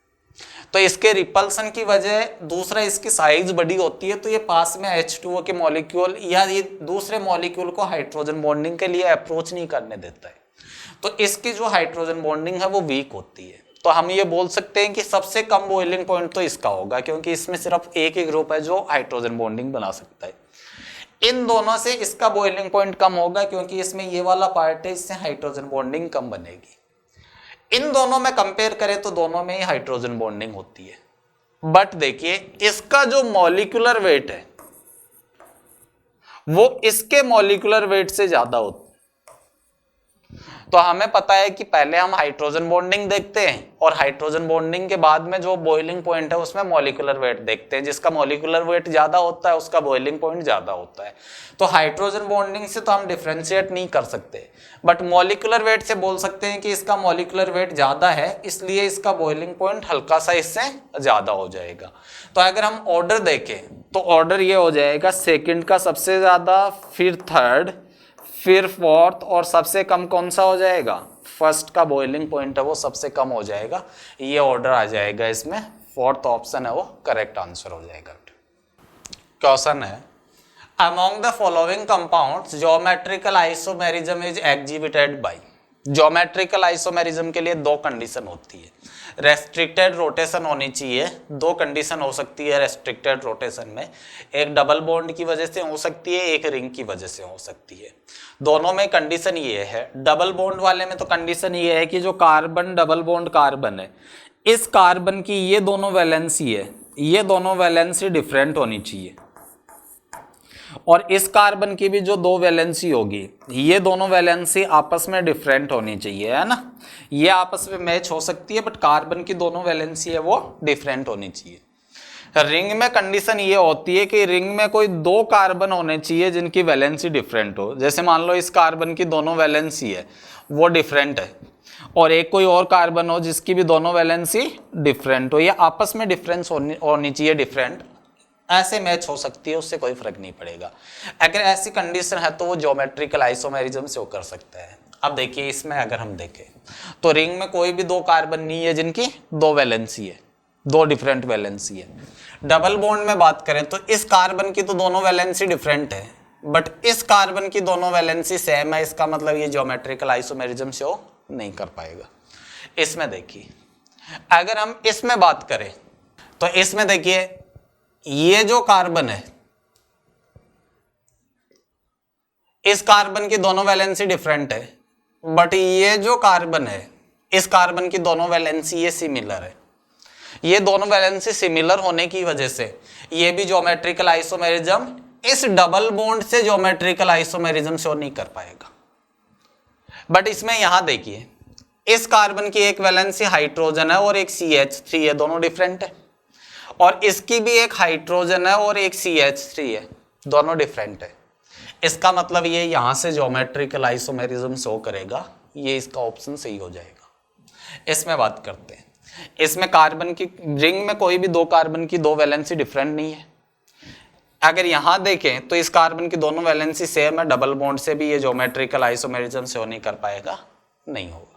तो इसके रिपल्सन की वजह, दूसरा इसकी साइज बड़ी होती है, तो ये पास में H2O के मॉलिक्यूल या ये दूसरे मॉलिक्यूल को हाइड्रोजन बॉन्डिंग के लिए अप्रोच नहीं करने देता है। तो इसकी जो हाइड्रोजन बॉन्डिंग है वो वीक होती है। तो हम ये बोल सकते हैं कि सबसे कम बॉइलिंग पॉइंट तो इसका होगा, क्योंकि इसमें सिर्फ एक ही ग्रुप है जो हाइड्रोजन बॉन्डिंग बना सकता है। इन दोनों से इसका बॉइलिंग पॉइंट कम होगा, क्योंकि इसमें ये वाला पार्ट है, इससे हाइड्रोजन बॉन्डिंग कम बनेगी। इन दोनों में कंपेयर करें तो दोनों में ही हाइड्रोजन बॉन्डिंग होती है। बट देखिए इसका जो मॉलिक्यूलर वेट है वो इसके मॉलिक्यूलर वेट से ज्यादा होता है। तो हमें पता है कि पहले हम हाइड्रोजन बॉन्डिंग देखते हैं और हाइड्रोजन बॉन्डिंग के बाद में जो बॉइलिंग पॉइंट है उसमें मॉलिक्यूलर वेट देखते हैं। जिसका मॉलिक्यूलर वेट ज्यादा होता है उसका बॉइलिंग पॉइंट ज्यादा होता है। तो हाइड्रोजन बॉन्डिंग से तो हम डिफरेंशिएट नहीं कर सकते, बट मॉलिक्यूलर वेट से बोल सकते हैं कि इसका मॉलिक्यूलर वेट ज्यादा है, इसलिए इसका बॉइलिंग पॉइंट हल्का सा इससे ज्यादा हो जाएगा। तो अगर हम ऑर्डर देखें तो ऑर्डर ये हो जाएगा, सेकंड का सबसे ज्यादा, फिर थर्ड, फिर फोर्थ, और सबसे कम कौन सा हो जाएगा, फर्स्ट का बॉइलिंग पॉइंट है वो सबसे कम हो जाएगा। ये ऑर्डर आ जाएगा इसमें, फोर्थ ऑप्शन है वो करेक्ट आंसर हो जाएगा। क्वेश्चन है, among the following compounds geometrical isomerism is exhibited by. Geometrical isomerism के लिए दो कंडीशन होती है। रेस्ट्रिक्टेड रोटेशन होनी चाहिए, दो कंडीशन हो सकती है रेस्ट्रिक्टेड रोटेशन में, एक डबल बॉन्ड की वजह से हो सकती है, एक रिंग की वजह से हो सकती है। दोनों में कंडीशन ये है, डबल बॉन्ड वाले में तो कंडीशन ये है कि जो कार्बन डबल बॉन्ड कार्बन है, इस कार्बन की ये दोनों वैलेंसी है, ये दोनों वैलेंसी डिफरेंट होनी चाहिए, और इस कार्बन की भी जो दो वैलेंसी होगी ये दोनों वैलेंसी आपस में डिफरेंट होनी चाहिए, है ना। ये आपस में मैच हो सकती है बट कार्बन की दोनों वैलेंसी है वो डिफरेंट होनी चाहिए। रिंग में कंडीशन ये होती है कि रिंग में कोई दो कार्बन होने चाहिए जिनकी वैलेंसी डिफरेंट हो। जैसे मान लो इस कार्बन की दोनों वैलेंसी है वो डिफरेंट है, और एक कोई और कार्बन हो जिसकी भी दोनों वैलेंसी डिफरेंट हो, ये आपस में डिफरेंस होनी चाहिए डिफरेंट, ऐसे मैच हो सकती है, उससे कोई फर्क नहीं पड़ेगा। अगर ऐसी कंडीशन है तो वो ज्योमेट्रिकल आइसोमेरिज्म से वो कर सकता है। अब देखिए इसमें अगर हम देखें तो रिंग में कोई भी दो कार्बन नहीं है जिनकी दो वैलेंसी है, दो डिफरेंट वैलेंसी है। डबल बॉन्ड में बात करें तो इस कार्बन की तो दोनों वैलेंसी डिफरेंट है, बट इस कार्बन की दोनों वैलेंसी सेम है, इसका मतलब ये ज्योमेट्रिकल आइसोमेरिज्म से वो नहीं कर पाएगा। इसमें देखिए अगर हम इसमें बात करें तो इसमें देखिए ये जो कार्बन है इस कार्बन की दोनों वैलेंसी डिफरेंट है, बट ये जो कार्बन है इस कार्बन की दोनों वैलेंसी ये सिमिलर है। ये दोनों वैलेंसी सिमिलर होने की वजह से ये भी ज्योमेट्रिकल आइसोमेरिज्म इस डबल बॉन्ड से ज्योमेट्रिकल आइसोमेरिज्म शो नहीं कर पाएगा। बट इसमें यहां देखिए इस कार्बन की एक वैलेंसी हाइड्रोजन है और एक CH3 है, दोनों डिफरेंट है, और इसकी भी एक हाइड्रोजन है और एक CH3 है, दोनों डिफरेंट है। इसका मतलब ये यहां से ज्योमेट्रिकल आइसोमेरिज्म शो करेगा, ये इसका ऑप्शन सही हो जाएगा। इसमें बात करते हैं, इसमें कार्बन की रिंग में कोई भी दो कार्बन की दो वैलेंसी डिफरेंट नहीं है। अगर यहां देखें तो इस कार्बन की दोनों वैलेंसी सेम है, डबल बॉन्ड से भी ये ज्योमेट्रिकल आइसोमेरिज्म शो नहीं कर पाएगा, नहीं होगा।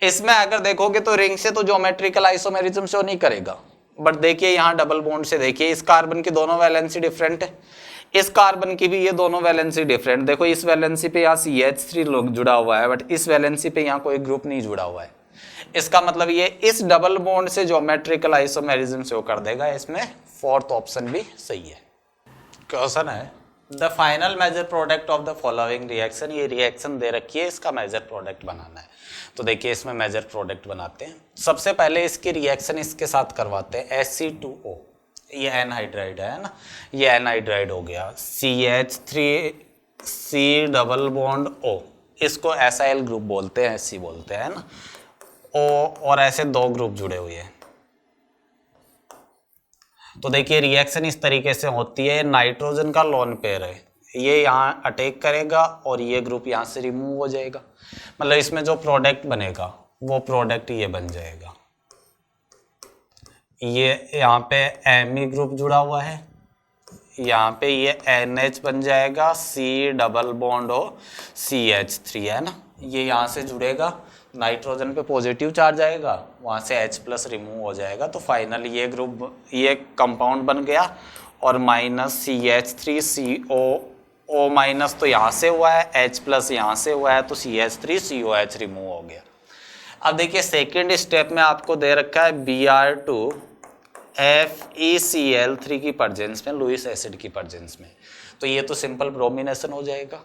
इसमें अगर देखोगे तो रिंग से तो ज्योमेट्रिकल आइसोमेरिज्म शो नहीं करेगा, बट देखिए यहाँ डबल बॉन्ड से देखिए इस कार्बन की दोनों वैलेंसी डिफरेंट है, इस कार्बन की भी ये दोनों वैलेंसी डिफरेंट। देखो इस वैलेंसी पे यहाँ CH3 लोग जुड़ा हुआ है, बट इस वैलेंसी पे यहाँ कोई ग्रुप नहीं जुड़ा हुआ है। इसका मतलब ये इस डबल बॉन्ड से ज्योमेट्रिकल आइसोमेरिज्म शो कर देगा। इसमें फोर्थ ऑप्शन भी सही है। क्वेश्चन है, the final major product of the following reaction. ये रिएक्शन दे रखी है, इसका मेजर प्रोडक्ट बनाना है। तो देखिए इसमें मेजर प्रोडक्ट बनाते हैं। सबसे पहले इसकी रिएक्शन इसके साथ करवाते हैं, Ac2O, ये एनहाइड्राइड है ना, ये एनहाइड्राइड हो गया, CH3C डबल बॉन्ड O, इसको SIL ग्रुप बोलते हैं, SC बोलते हैं ना, O और ऐसे दो ग्रुप जुड़े हुए हैं। तो देखिए रिएक्शन इस तरीके से होती है, नाइट्रोजन का लोन पेयर है, ये यहाँ अटैक करेगा और ये ग्रुप यहाँ से रिमूव हो जाएगा। मतलब इसमें जो प्रोडक्ट बनेगा वो प्रोडक्ट ये बन जाएगा। ये यहाँ पे Me ग्रुप जुड़ा हुआ है, यहाँ पे ये NH बन जाएगा, C डबल बॉन्ड हो CH3 है ना, ये यहाँ से जुड़ेगा, नाइट्रोजन पे पॉजिटिव चार्ज आएगा, वहाँ से H प्लस रिमूव हो जाएगा, तो फाइनली ये ग्रुप, ये कंपाउंड बन गया और माइनस CH3 CO माइनस तो यहाँ से हुआ है, H प्लस यहाँ से हुआ है, तो CH3 COH रिमूव हो गया। अब देखिए सेकेंड स्टेप में आपको दे रखा है Br2 FeCl3 की प्रेजेंस में, लुईस एसिड की प्रेजेंस में, तो ये तो सिंपल ब्रोमिनेशन हो जाएगा।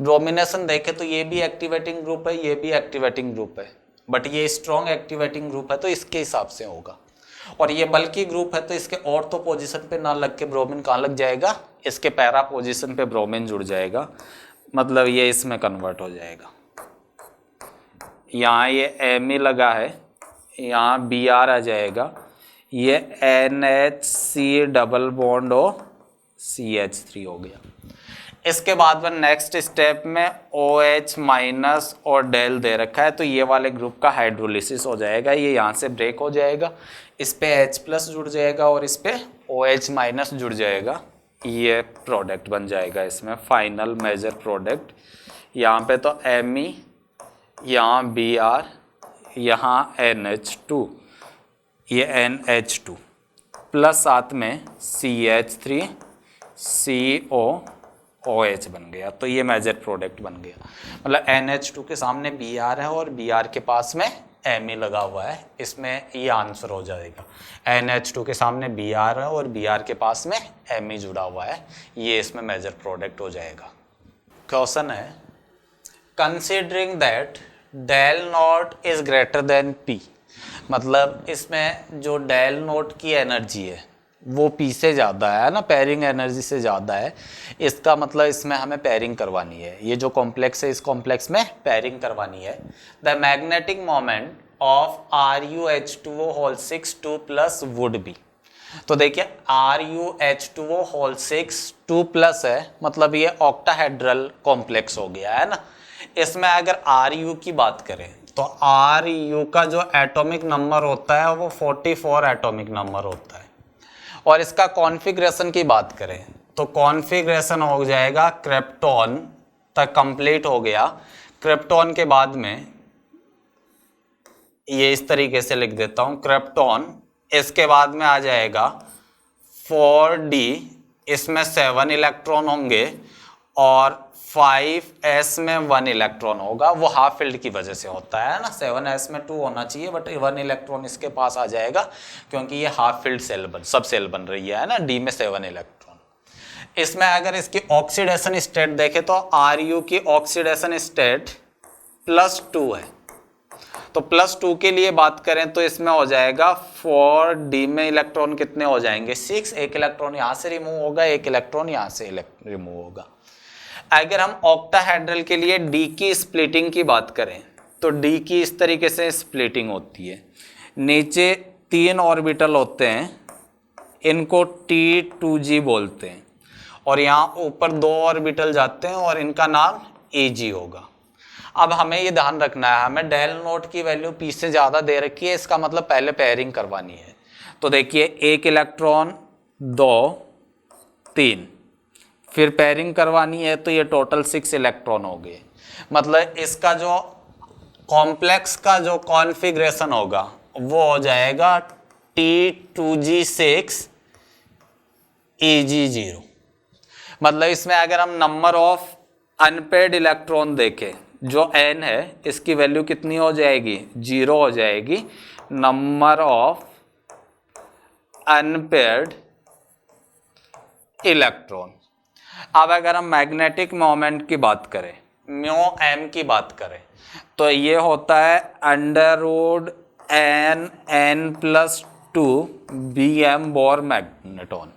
ब्रोमिनेशन देखे तो ये भी एक्टिवेटिंग ग्रुप है, ये भी एक्टिवेटिंग ग्रुप है, बट ये स्ट्रॉन्ग एक्टिवेटिंग ग्रुप है तो इसके हिसाब से होगा, और ये बल्कि ग्रुप है तो इसके ऑर्थो पोजीशन पे ना लग के ब्रोमीन कहाँ लग जाएगा, इसके पैरा पोजीशन पे ब्रोमीन जुड़ जाएगा, मतलब ये इसमें कन्वर्ट हो जाएगा। यहाँ ये Me लगा है, यहाँ Br आ जाएगा, ये NHC डबल बॉन्ड हो CH3 हो गया। इसके बाद में नेक्स्ट स्टेप में OH माइनस और डेल दे रखा है, तो ये वाले ग्रुप का हाइड्रोलिसिस हो जाएगा, ये यहाँ से ब्रेक हो जाएगा, इस पे H प्लस जुड़ जाएगा और इस पे OH माइनस जुड़ जाएगा, ये प्रोडक्ट बन जाएगा इसमें फाइनल मेजर प्रोडक्ट। यहाँ पे तो Me, यहाँ Br, यहाँ NH2, ये NH2 प्लस साथ में CH3 COOH बन गया, तो ये मेजर प्रोडक्ट बन गया। मतलब NH2 के सामने Br है और Br के पास में Me लगा हुआ है, इसमें ये आंसर हो जाएगा। NH2 के सामने Br है और Br के पास में Me जुड़ा हुआ है, ये इसमें मेजर प्रोडक्ट हो जाएगा। क्वेश्चन है considering that del nought is greater than P, मतलब इसमें जो डेल नोट की एनर्जी है वो P से ज़्यादा है ना, पेयरिंग एनर्जी से ज़्यादा है, इसका मतलब इसमें हमें पेयरिंग करवानी है, ये जो कॉम्प्लेक्स है इस कॉम्प्लेक्स में पेयरिंग करवानी है। The magnetic moment of RuH2O whole 6 2 plus would be, तो देखिए RuH2O होल 6 2 प्लस है, मतलब ये ऑक्टाहेड्रल कॉम्प्लेक्स हो गया है ना। इसमें अगर Ru की बात करें तो Ru का जो एटॉमिक नंबर होता है वो 44 एटॉमिक नंबर होता है, और इसका कॉन्फ़िगरेशन की बात करें तो कॉन्फ़िगरेशन हो जाएगा क्रिप्टॉन तक कंप्लीट हो गया। क्रिप्टॉन के बाद में ये इस तरीके से लिख देता हूं क्रिप्टॉन, इसके बाद में आ जाएगा 4d, इसमें 7 इलेक्ट्रॉन होंगे और 5s में 1 इलेक्ट्रॉन होगा, वो हाफ फील्ड की वजह से होता है ना, 7s में 2 होना चाहिए बट 1 इलेक्ट्रॉन इसके पास आ जाएगा क्योंकि ये हाफ फील्ड सेल सब सेल बन रही है ना, d में 7 इलेक्ट्रॉन। इसमें अगर इसकी ऑक्सीडेशन स्टेट देखें तो Ru की ऑक्सीडेशन स्टेट +2 है, तो +2 के लिए बात करें तो इसमें हो जाएगा 4d में इलेक्ट्रॉन कितने हो जाएंगे 6, एक इलेक्ट्रॉन यहाँ से रिमूव होगा, एक इलेक्ट्रॉन यहाँ से रिमूव होगा। अगर हम ऑक्टाहेड्रल के लिए D की स्प्लिटिंग की बात करें तो D की इस तरीके से स्प्लिटिंग होती है, नीचे 3 ऑर्बिटल होते हैं, इनको T2G बोलते हैं, और यहाँ ऊपर 2 ऑर्बिटल जाते हैं और इनका नाम Ag होगा। अब हमें ये ध्यान रखना है, हमें डेल नोट की वैल्यू P से ज़्यादा दे रखी है, इसका मतलब पहले पेयरिंग करवानी है। तो देखिए 1 इलेक्ट्रॉन 2 3, फिर पेयरिंग करवानी है तो ये टोटल 6 इलेक्ट्रॉन हो गए, मतलब इसका जो कॉम्प्लेक्स का जो कॉन्फ़िगरेशन होगा वो हो जाएगा T2G6 Eg0। मतलब इसमें अगर हम नंबर ऑफ अनपेड इलेक्ट्रॉन देखें, जो n है इसकी वैल्यू कितनी हो जाएगी 0 हो जाएगी, नंबर ऑफ अनपेड इलेक्ट्रॉन। अब अगर हम मैग्नेटिक मोमेंट की बात करें, μm की बात करें, तो ये होता है √n+2 Bm बोर मैग्नेटॉन,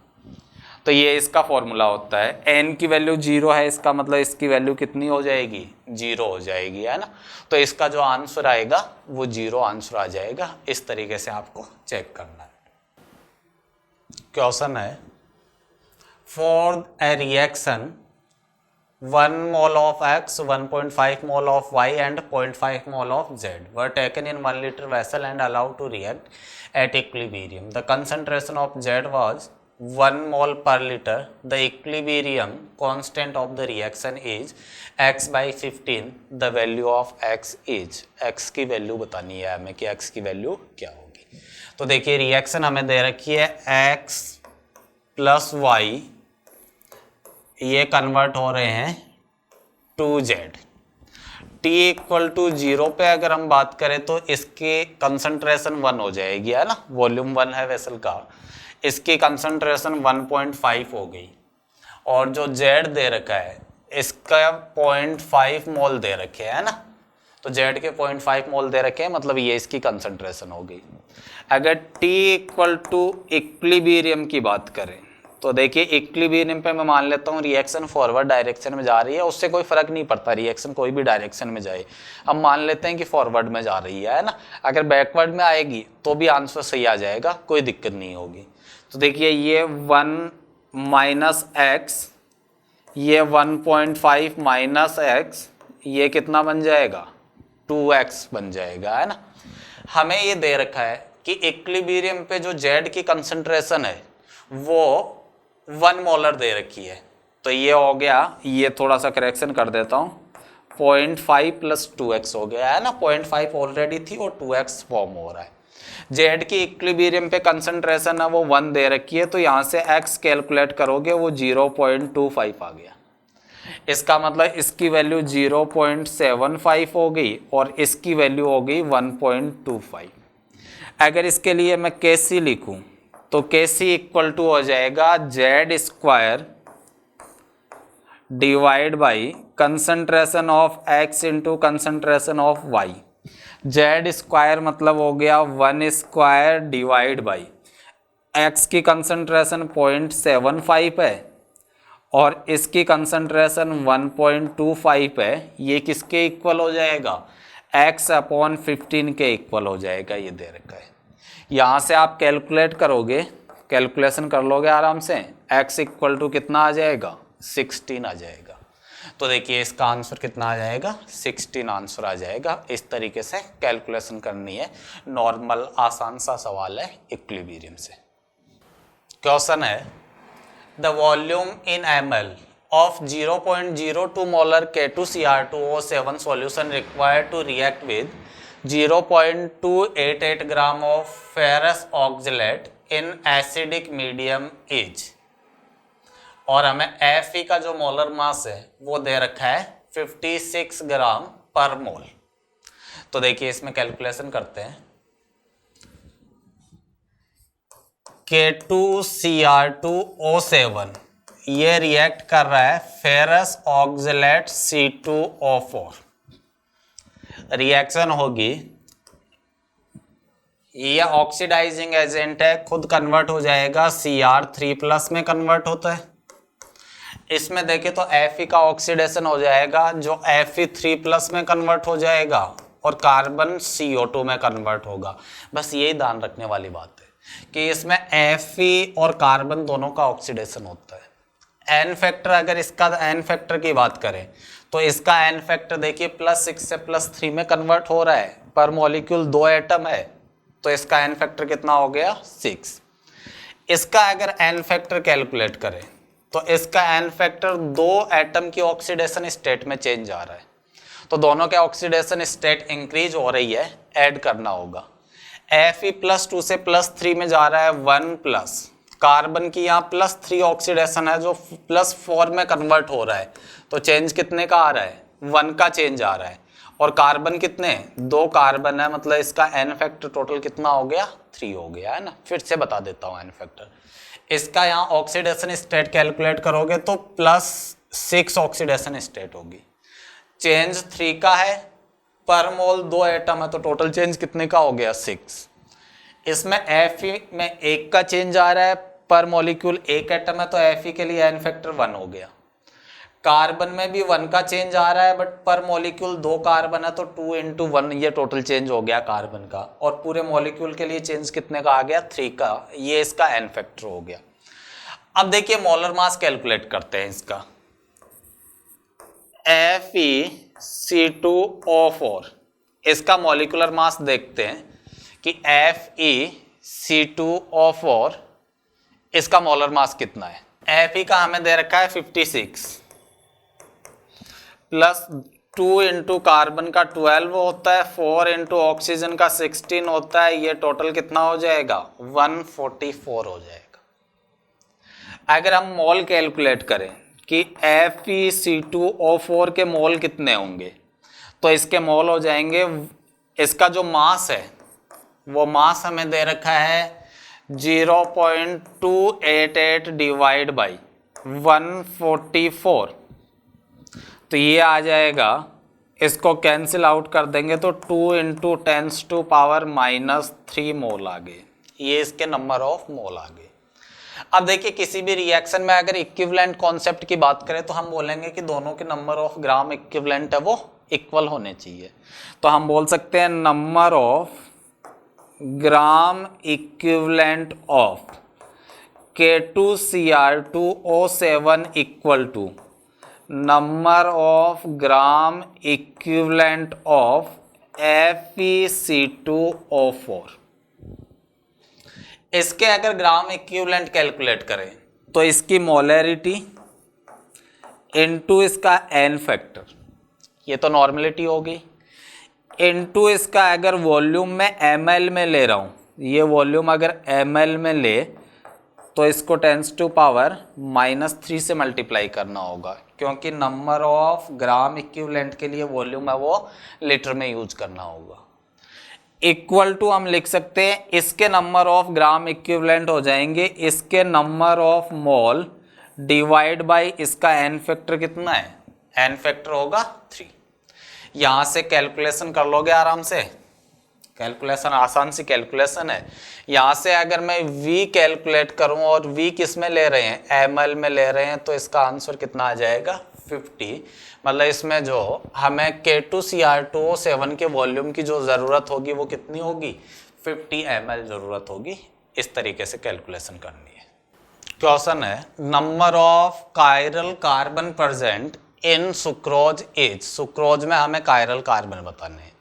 तो ये इसका फॉर्मूला होता है। n की वैल्यू 0 है, इसका मतलब इसकी वैल्यू कितनी हो जाएगी 0 हो जाएगी, है ना। तो इसका जो आंसर आएगा वो 0 आंसर आ जाएगा। इस तरीके से आपको चेक करना है। क्वेश्चन है for a reaction 1 mole of X, 1.5 mole of Y and 0.5 mole of Z were taken in 1 liter vessel and allowed to react at equilibrium. The concentration of Z was 1 mole per liter. The equilibrium constant of the reaction is X by 15. The value of X is, X की वैल्यू बतानी है हमें कि X की वैल्यू क्या होगी। तो देखिए रिएक्शन हमें दे रखी है X प्लस वाई, ये कन्वर्ट हो रहे हैं to Z. T equal to 0 पे अगर हम बात करें तो इसकी कंसंट्रेशन 1 हो जाएगी, है ना, वॉल्यूम 1 है वेसल का, इसकी कंसंट्रेशन 1.5 हो गई। और जो जेड दे रखा है इसका 0.5 मोल दे रखे है ना, तो जेड के 0.5 मोल दे रखे हैं, मतलब ये इसकी कंसंट्रेशन हो गई। अगर टी इक्वल टू इक्विलिब्रियम की बात करें तो देखिए इक्विलिब्रियम पे मैं मान लेता हूँ रिएक्शन फॉरवर्ड डायरेक्शन में जा रही है, उससे कोई फर्क नहीं पड़ता, रिएक्शन कोई भी डायरेक्शन में जाए, हम मान लेते हैं कि फॉरवर्ड में जा रही है ना। अगर बैकवर्ड में आएगी तो भी आंसर सही आ जाएगा, कोई दिक्कत नहीं होगी। तो देखिए ये 1 माइनस एक्स, ये 1.5 माइनस एक्स, ये कितना बन जाएगा 2x बन जाएगा, है ना। हमें ये दे रखा है कि इक्विलिब्रियम पे जो जेड की कंसंट्रेशन है वो 1 मोलर दे रखी है, तो ये हो गया, ये थोड़ा सा करेक्शन कर देता हूँ, 0.5 प्लस 2x हो गया, है ना, 0.5 ऑलरेडी थी और 2x फॉर्म हो रहा है। जेड की इक्विलिब्रियम पे कंसंट्रेशन है वो 1 दे रखी है, तो यहाँ से x कैलकुलेट करोगे वो 0.25 आ गया। इसका मतलब इसकी वैल्यू 0.75 हो गई और इसकी वैल्यू हो गई 1.25। अगर इसके लिए मैं केसी लिखूं तो केसी इक्वल टू हो जाएगा Z square divide by concentration of X into concentration of Y. Z square मतलब हो गया 1 स्क्वायर डिवाइड बाई एक्स की कंसंट्रेशन 0.75 है और इसकी कंसंट्रेशन 1.25 है, ये किसके इक्वल हो जाएगा, x अपॉन 15 के इक्वल हो जाएगा, ये दे रखा है। यहाँ से आप कैलकुलेट करोगे, कैलकुलेशन कर लोगे आराम से, x इक्वल टू कितना आ जाएगा 16 आ जाएगा। तो देखिए इसका आंसर कितना आ जाएगा 16 आंसर आ जाएगा। इस तरीके से कैलकुलेशन करनी है, नॉर्मल आसान सा सवाल है इक्विलिब्रियम से। क्वेश्चन है the volume in ml of 0.02 molar K2Cr2O7 solution required to react with 0.288 gram of ferrous oxalate in acidic medium is, और हमें Fe का जो मोलर मास है वो दे रखा है 56 ग्राम पर मोल। तो देखिए इसमें कैलकुलेशन करते हैं, K2Cr2O7 ये रिएक्ट कर रहा है फेरस ऑक्जेलेट C2O4, रिएक्शन होगी, ये ऑक्सीडाइजिंग एजेंट है, खुद कन्वर्ट हो जाएगा Cr3+ में कन्वर्ट होता है। इसमें देखें तो Fe का ऑक्सीडेशन हो जाएगा जो Fe3+ में कन्वर्ट हो जाएगा और कार्बन CO2 में कन्वर्ट होगा। बस यही ध्यान रखने वाली बात है कि इसमें Fe और कार्बन दोनों का ऑक्सीडेशन होता है। एन फैक्टर, अगर इसका एन फैक्टर की बात करें तो इसका एन फैक्टर देखिए +6 से +3 में कन्वर्ट हो रहा है, पर मॉलिक्यूल 2 एटम है तो इसका एन फैक्टर कितना हो गया 6। इसका अगर एन फैक्टर कैलकुलेट करें तो इसका एन फैक्टर 2 एटम की ऑक्सीडेशन स्टेट में चेंज आ रहा है, तो दोनों के ऑक्सीडेशन स्टेट इंक्रीज हो रही है, ऐड करना होगा। Fe +2 से +3 में जा रहा है 1+, कार्बन की यहाँ +3 ऑक्सीडेशन है जो +4 में कन्वर्ट हो रहा है, तो चेंज कितने का आ रहा है 1 का चेंज आ रहा है। और कार्बन कितने 2 कार्बन है, मतलब इसका एन फैक्टर टोटल कितना हो गया 3 हो गया, है ना। फिर से बता देता हूँ एन फैक्टर, इसका यहाँ ऑक्सीडेशन स्टेट कैलकुलेट करोगे तो +6 ऑक्सीडेशन स्टेट होगी, चेंज 3 का है, पर मोल 2 एटम है तो टोटल चेंज कितने का हो गया 6। इसमें Fe में 1 का चेंज आ रहा है, पर मॉलिक्यूल 1 एटम है तो Fe के लिए एन फैक्टर 1 हो गया। कार्बन में भी 1 का चेंज आ रहा है, बट पर मॉलिक्यूल 2 कार्बन है तो 2 × 1 ये टोटल चेंज हो गया कार्बन का, और पूरे मॉलिक्यूल के लिए चेंज कितने का आ गया 3 का, ये इसका एन फैक्टर हो गया। अब देखिए मोलर मास कैलकुलेट करते हैं इसका। FeC2O4, इसका मॉलिक्यूलर मास देखते हैं कि FeC2O4 इसका मोलर मास कितना है। Fe का हमें दे रखा है 56 प्लस 2 इंटू कार्बन का 12 होता है, 4 इंटू ऑक्सीजन का 16 होता है, ये टोटल कितना हो जाएगा 144 हो जाएगा। अगर हम मोल कैलकुलेट करें कि FeC2O4 के मोल कितने होंगे, तो इसके मोल हो जाएंगे, इसका जो मास है वो मास हमें दे रखा है 0.288 डिवाइड बाई 144, तो ये आ जाएगा, इसको कैंसिल आउट कर देंगे तो 2 इंटू 10⁻³ मोल आ गए, ये इसके नंबर ऑफ मोल आ गए। अब देखिए किसी भी रिएक्शन में अगर इक्विवेलेंट कॉन्सेप्ट की बात करें तो हम बोलेंगे कि दोनों के नंबर ऑफ ग्राम इक्विवेलेंट है वो इक्वल होने चाहिए। तो हम बोल सकते हैं number of gram equivalent of K2Cr2O7 equal to number of gram equivalent of FeC2O4। इसके अगर ग्राम इक्विवेलेंट कैलकुलेट करें तो इसकी मोलैरिटी इनटू इसका n फैक्टर, ये तो नॉर्मलिटी हो गई, इनटू इसका अगर वॉल्यूम में ml में ले रहा हूं, ये वॉल्यूम अगर ml में ले तो इसको 10⁻³ से मल्टीप्लाई करना होगा, क्योंकि नंबर ऑफ ग्राम इक्विवेलेंट के लिए वॉल्यूम है वो लीटर में यूज करना होगा। इक्वल टू हम लिख सकते हैं इसके नंबर ऑफ ग्राम इक्विवेलेंट हो जाएंगे इसके number of mole divide by इसका n फैक्टर कितना है, n फैक्टर होगा 3। यहां से कैलकुलेशन कर लोगे आराम से, कैलकुलेशन आसान सी कैलकुलेशन है। यहां से अगर मैं v कैलकुलेट करूं और v किस में ले रहे हैं ml में ले रहे हैं, तो इसका आंसर कितना आ जाएगा 50। मतलब इसमें जो हमें K2Cr2O7 के वॉल्यूम की जो ज़रूरत होगी वो कितनी होगी 50 ml ज़रूरत होगी। इस तरीके से कैलकुलेशन करनी है। क्वेश्चन है number of chiral carbon present in sucrose is, sucrose में हमें कायरल कार्बन बताने हैं।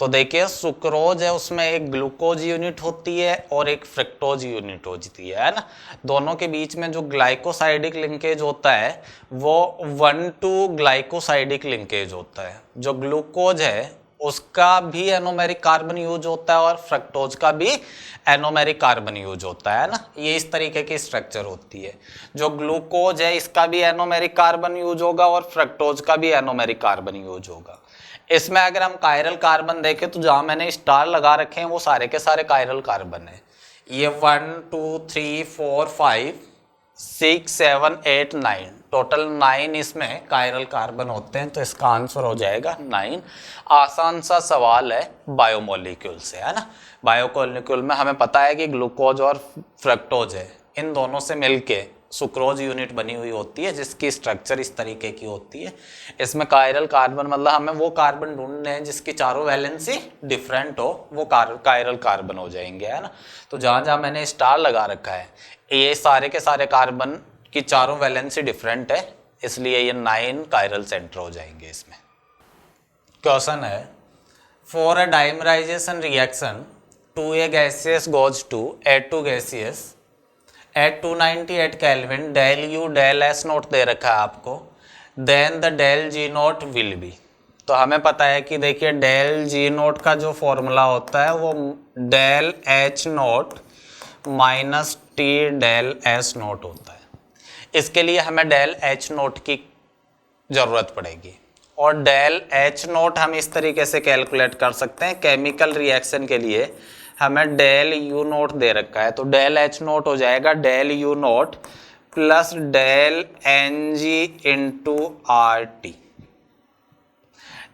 तो देखिए सुक्रोज है, उसमें एक ग्लूकोज यूनिट होती है और एक फ्रक्टोज यूनिट होती है ना। दोनों के बीच में जो ग्लाइकोसाइडिक लिंकेज होता है वो 1 ग्लाइकोसाइडिक लिंकेज होता है। जो ग्लूकोज है उसका भी एनोमेरिक कार्बन यूज होता है और फ्रक्टोज का भी एनोमेरिक कार्बन यूज होता है ना। ये इस तरीके की स्ट्रक्चर होती है। जो ग्लूकोज है इसका भी एनोमेरिक कार्बन यूज होगा और फ्रक्टोज का भी एनोमेरिक कार्बन यूज होगा। इसमें अगर हम कायरल कार्बन देखें तो जहां मैंने स्टार लगा रखे हैं वो सारे के सारे कायरल कार्बन है। ये 1 2 3 4 5 6 7 8 9 टोटल 9 इसमें कायरल कार्बन होते हैं। तो इसका आंसर हो जाएगा 9। आसान सा सवाल है बायोमोलिक्यूल से, है ना। बायोमोलिक्यूल में हमें पता है कि ग्लूकोज और फ्रक्टोज है, इन दोनों से मिलके सुक्रोज यूनिट बनी हुई होती है जिसकी स्ट्रक्चर इस तरीके की होती है। इसमें कायरल कार्बन मतलब हमें वो कार्बन ढूंढने हैं जिसकी चारों वैलेंसी डिफरेंट हो, वो कायरल कार्बन हो जाएंगे, है ना। तो जहां जहां मैंने स्टार लगा रखा है ये सारे के सारे कार्बन की चारों वैलेंसी डिफरेंट है, इसलिए ये 9 कायरल सेंटर हो जाएंगे इसमें। क्वेश्चन है for a dimerisation reaction 2A gaseous goes to A2 gaseous at 298 Kelvin, del U del S naught दे रखा है आपको, then the del G naught will be। तो हमें पता है कि देखिए del G नोट का जो फॉर्मूला होता है वो del H note minus T del S note होता है। इसके लिए हमें del H नोट की ज़रूरत पड़ेगी और del H नोट हम इस तरीके से कैलकुलेट कर सकते हैं। केमिकल रिएक्शन के लिए हमें डेल यू नोट दे रखा है, तो डेल एच नोट हो जाएगा del U nought plus del N G into R T.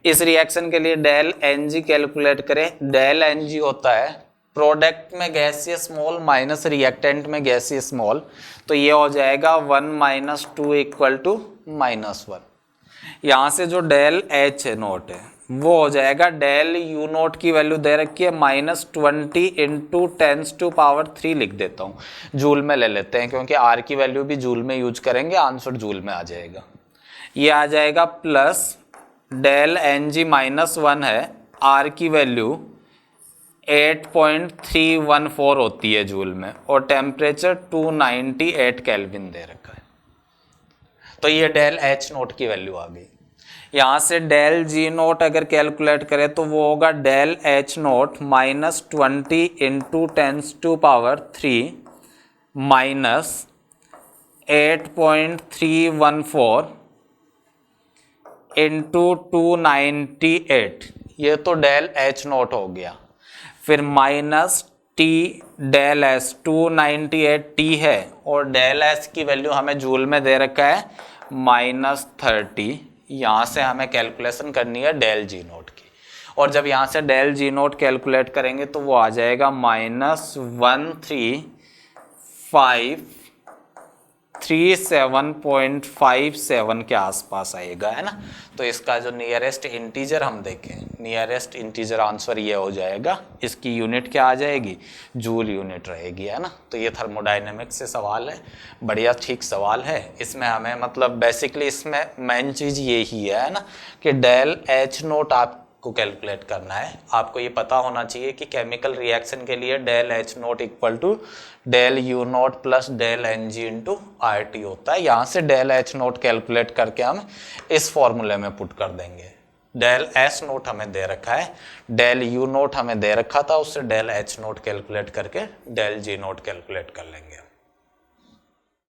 इस रिएक्शन के लिए डेल एन जी कैलकुलेट करें। डेल एन जी होता है प्रोडक्ट में गैसियस मोल माइनस रिएक्टेंट में गैसियस मोल, तो ये हो जाएगा 1 - 2 = -1। यहाँ से जो डेल एच नोट है वो हो जाएगा डेल यू नोट की वैल्यू दे रखी है -20 × 10⁻³ लिख देता हूँ, जूल में ले लेते हैं क्योंकि आर की वैल्यू भी जूल में यूज करेंगे, आंसर जूल में आ जाएगा। ये आ जाएगा plus del N G minus 1 है, आर की वैल्यू 8.314 होती है जूल में और टेम्परेचर 298 केल्विन दे रखा है। तो ये डेल एच नोट की वैल्यू आ गई। यहाँ से डेल जी नोट अगर कैलकुलेट करें तो वो होगा del H nought -20 into 10⁻³ minus 8.314 into 298, ये तो डेल एच नोट हो गया। फिर minus T del S, 298 T है और डेल एस की वैल्यू हमें जूल में दे रखा है -30। यहाँ से हमें कैलकुलेशन करनी है डेल जी नोट की, और जब यहाँ से डेल जी नोट कैलकुलेट करेंगे तो वो आ जाएगा -13537.57 के आसपास आएगा, है ना। तो इसका जो नियरेस्ट इंटीजर हम देखें, नियरेस्ट इंटीजर आंसर ये हो जाएगा। इसकी यूनिट क्या आ जाएगी, जूल यूनिट रहेगी, है ना। तो ये थर्मोडायनेमिक्स से सवाल है, बढ़िया ठीक सवाल है। इसमें हमें मतलब बेसिकली इसमें मेन चीज़ यही है ना कि डेल एच नोट आपको कैलकुलेट करना है। आपको ये पता होना चाहिए कि केमिकल रिएक्शन के लिए del H nought equal to del U nought plus del N G into R T होता है। यहाँ से डेल एच नोट कैलकुलेट करके हम इस फॉर्मूले में पुट कर देंगे। डेल एस नोट हमें दे रखा है, डेल यू नोट हमें दे रखा था, उससे डेल एच नोट कैलकुलेट करके डेल जी नोट कैलकुलेट कर लेंगे।